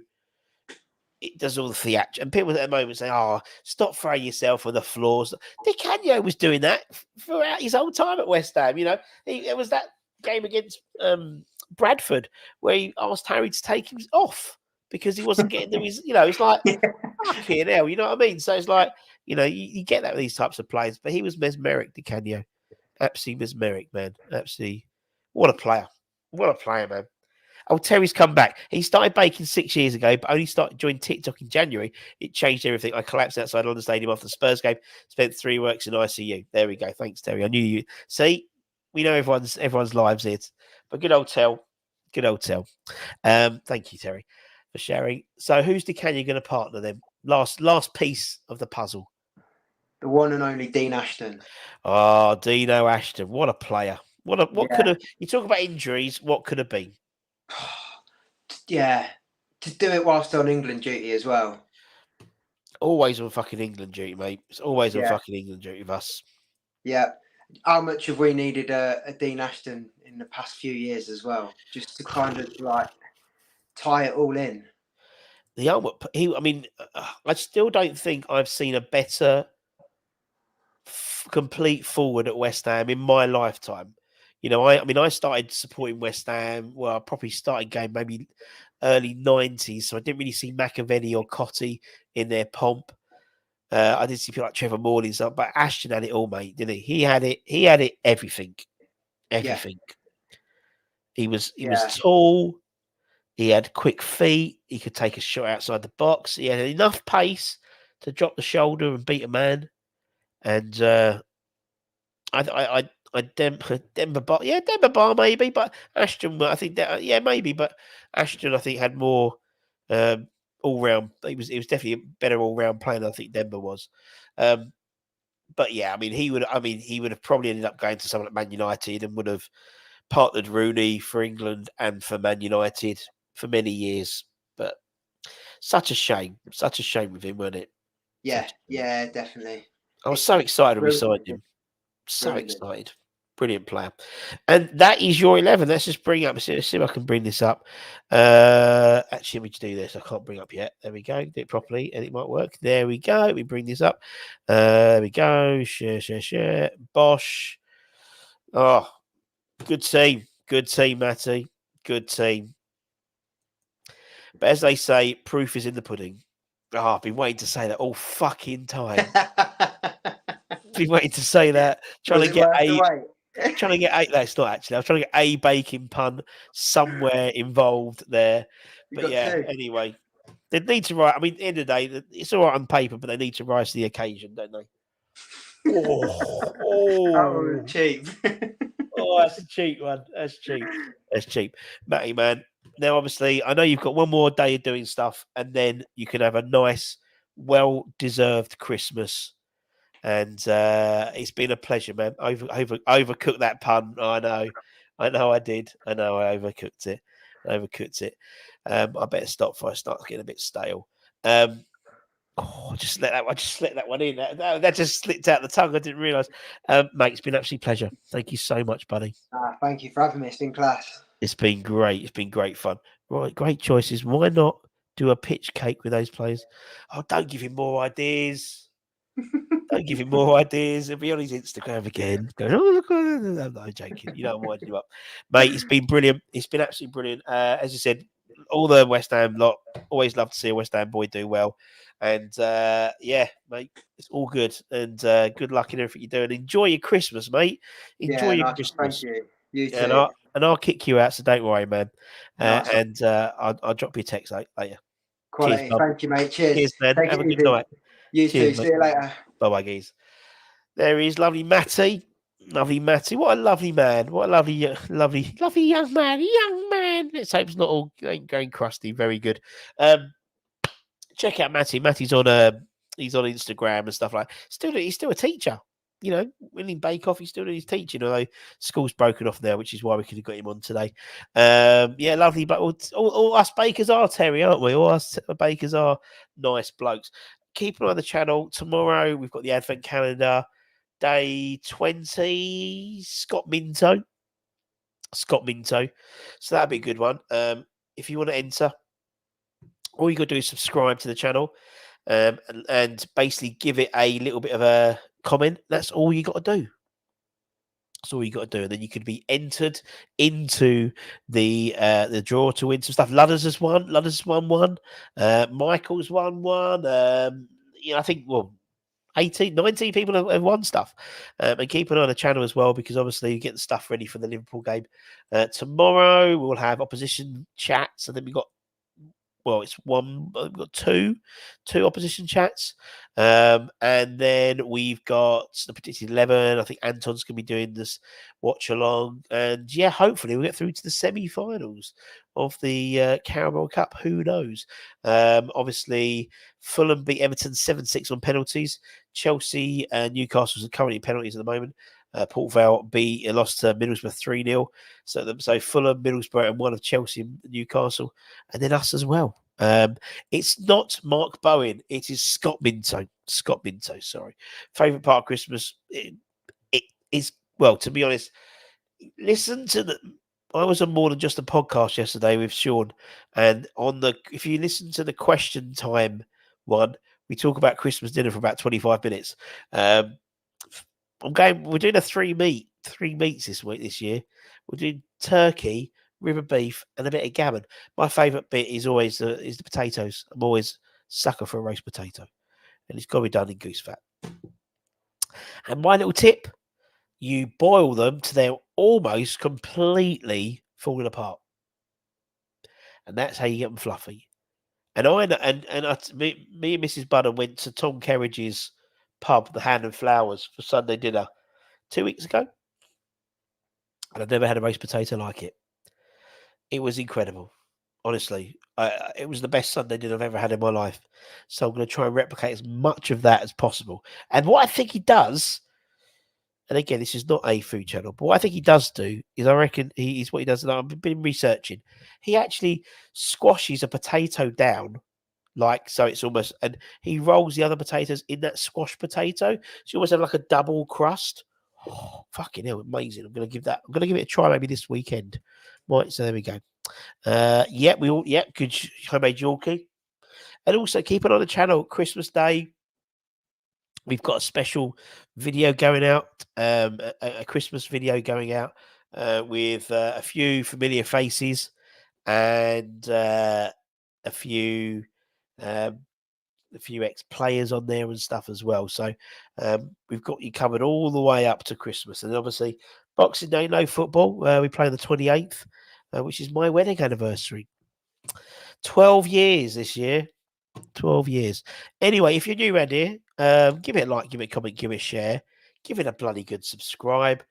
it does all the theatrics, and people at the moment say, "Oh, stop throwing yourself on the floors." Di Canio was doing that throughout his whole time at West Ham. You know, it was that game against Bradford where he asked Harry to take him off because he wasn't getting his. You know, it's like fucking hell. You know what I mean? So it's like, you know, you get that with these types of players, but he was mesmeric, Di Canio. Absolutely mesmeric, man. Absolutely, what a player! What a player, man. Oh, Terry's come back. He started baking 6 years ago, but only started joining TikTok in January. It changed everything. I collapsed outside London Stadium after the Spurs game. Spent 3 weeks in ICU. There we go. Thanks, Terry. I knew you. See, we know everyone's lives here. But good old Tell. Good old Tell. Thank you, Terry, for sharing. So who's Di Canio going to partner then? Last piece of the puzzle. The one and only Dean Ashton. Oh, Dino Ashton. What a player. What could have, you talk about injuries, what could have been? Yeah, to do it whilst on England duty as well. Always on fucking England duty, mate. It's always on fucking England duty with us. Yeah. How much have we needed a Dean Ashton in the past few years as well? Just to kind of like tie it all in. I still don't think I've seen a better complete forward at West Ham in my lifetime. You know, I started supporting West Ham. Well, I probably started going maybe early 90s, so I didn't really see McAvenny or Cotty in their pomp. I did see people like Trevor Morley, but Ashton had it all, mate, didn't he? He had it, everything. Everything. Yeah. He was tall. He had quick feet. He could take a shot outside the box. He had enough pace to drop the shoulder and beat a man. And Denver Bar maybe, but Ashton, I think that maybe, but Ashton I think had more all round. He was definitely a better all round player than I think Denver was. But yeah, he would have probably ended up going to someone like Man United and would have partnered Rooney for England and for Man United for many years. But such a shame with him, wasn't it? Yeah, definitely. I was so excited when we signed him. So excited. Brilliant player. And that is your 11. Let's just bring up, see if I can bring this up. Actually, let me do this. I can't bring up yet. There we go. Do it properly and it might work. There we go. Let me bring this up. There we go. Share. Bosch. Oh, good team. Good team, Matty. Good team. But as they say, proof is in the pudding. Oh, I've been waiting to say that all fucking time. Been waiting to say that. Trying to get eight. No, it's not actually. I was trying to get a baking pun somewhere involved there. But yeah, anyway, they need to write. At the end of the day, it's all right on paper, but they need to rise to the occasion, don't they? Oh, cheap. Oh, that's a cheap one. That's cheap. Matty, man. Now, obviously, I know you've got one more day of doing stuff, and then you can have a nice, well-deserved Christmas. And it's been a pleasure, man. Overcooked that pun. I know I did. I know I overcooked it. I better stop before I start getting a bit stale. Just let that one in. That just slipped out the tongue. I didn't realise. Mate, it's been an absolute pleasure. Thank you so much, buddy. Thank you for having me. It's been class. It's been great. It's been great fun. Right, great choices. Why not do a pitch cake with those players? Oh, don't give him more ideas. Don't give him more ideas. He'll be on his Instagram again. Going, oh, look, I'm not joking. You know, I'm winding you up. Mate, it's been brilliant. It's been absolutely brilliant. As I said, all the West Ham lot, always love to see a West Ham boy do well. And yeah, mate, it's all good. And good luck in everything you're doing. Enjoy your Christmas, mate. Enjoy your Christmas. Thank you. You too. And I'll kick you out, so don't worry, man. And I'll drop you a text later. Quality. Cheers, thank you, mate. Cheers. Cheers, man. Have a good night. You too. See you later. Bye-bye, guys. There he is, lovely Matty. Lovely Matty. What a lovely man. What a lovely young man. Let's hope it's not all going crusty. Very good. Check out Matty. Matty's on he's on Instagram and stuff like that. He's still a teacher. You know, winning Bake Off, he's still doing his teaching, although school's broken off now, which is why we could have got him on today. Yeah, lovely. But all us bakers are, Terry, aren't we? All us bakers are nice blokes. Keep an eye on the channel. Tomorrow, we've got the Advent calendar. day 20, Scott Minto. So that'd be a good one. If you want to enter, all you got to do is subscribe to the channel and basically give it a little bit of a comment. That's all you got to do. That's all you got to do, and then you could be entered into the draw to win some stuff. Ludders has won. Ludders won one. Michael's won one. I think 18, 19 people have won stuff. And keep an eye on the channel as well, because obviously you get the stuff ready for the Liverpool game. Tomorrow we'll have opposition chats, and then we've got we've got two opposition chats. And then we've got the predicted 11. I think Anton's going to be doing this watch along. And yeah, hopefully we'll get through to the semi-finals of the Carabao Cup. Who knows? Obviously, Fulham beat Everton 7-6 on penalties. Chelsea and Newcastle are currently penalties at the moment. Port Vale lost to Middlesbrough 3-0. So Fulham, Middlesbrough, and one of Chelsea and Newcastle, and then us as well. It's not Mark Bowen. It is Scott Minto. Scott Minto, sorry. Favourite part of Christmas? It is, well, to be honest, listen to the... I was on more than just a podcast yesterday with Sean, and if you listen to the question time one, we talk about Christmas dinner for about 25 minutes. We're doing a three meats this year. We're doing turkey, river beef, and a bit of gammon. My favourite bit is always the potatoes. I'm always sucker for a roast potato, and it's got to be done in goose fat. And my little tip: you boil them till they're almost completely falling apart, and that's how you get them fluffy. And me and Mrs. Butter went to Tom Kerridge's pub, the Hand and Flowers, for Sunday dinner 2 weeks ago, and I've never had a roast potato like it. It was incredible, honestly. It was the best Sunday dinner I've ever had in my life. So I'm going to try and replicate as much of that as possible. And what I think he does, and again, this is not a food channel, but what I think he does do is, I reckon what he does, and I've been researching, he actually squashes a potato down, like, so it's almost, and he rolls the other potatoes in that squash potato. So you almost have like a double crust. Oh, fucking hell, amazing. I'm going to give it a try maybe this weekend. Right, so there we go. Good homemade Yorkie. And also keep it on the channel. Christmas Day, we've got a special video going out, a Christmas video going out with a few familiar faces and a few ex-players on there and stuff as well. So we've got you covered all the way up to Christmas. And obviously, Boxing Day, no football. We play on the 28th, which is my wedding anniversary. 12 years this year. 12 years. Anyway, if you're new around here, give it a like, give it a comment, give it a share. Give it a bloody good subscribe.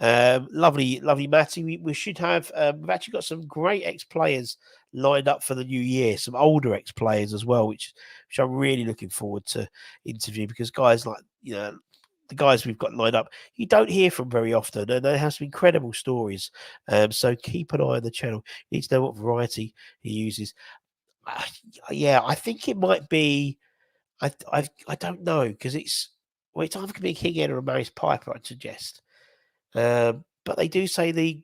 Lovely Matty. We should have, we've actually got some great ex-players lined up for the new year, some older ex-players as well, which I'm really looking forward to interviewing, because guys like, the guys we've got lined up, you don't hear from very often, and they have some incredible stories. So keep an eye on the channel. You need to know what variety he uses. I think it might be, I don't know, because it's either going to be a King Edward or Maris Piper, I'd suggest. But they do say the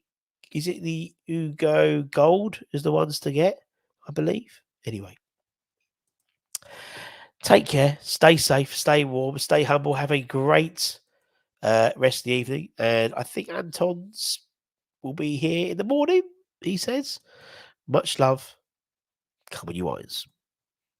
Ugo Gold is the ones to get, I believe. Anyway, take care, stay safe, stay warm, stay humble, have a great rest of the evening. And I think Anton's will be here in the morning, he says. Much love. Come on, you eyes.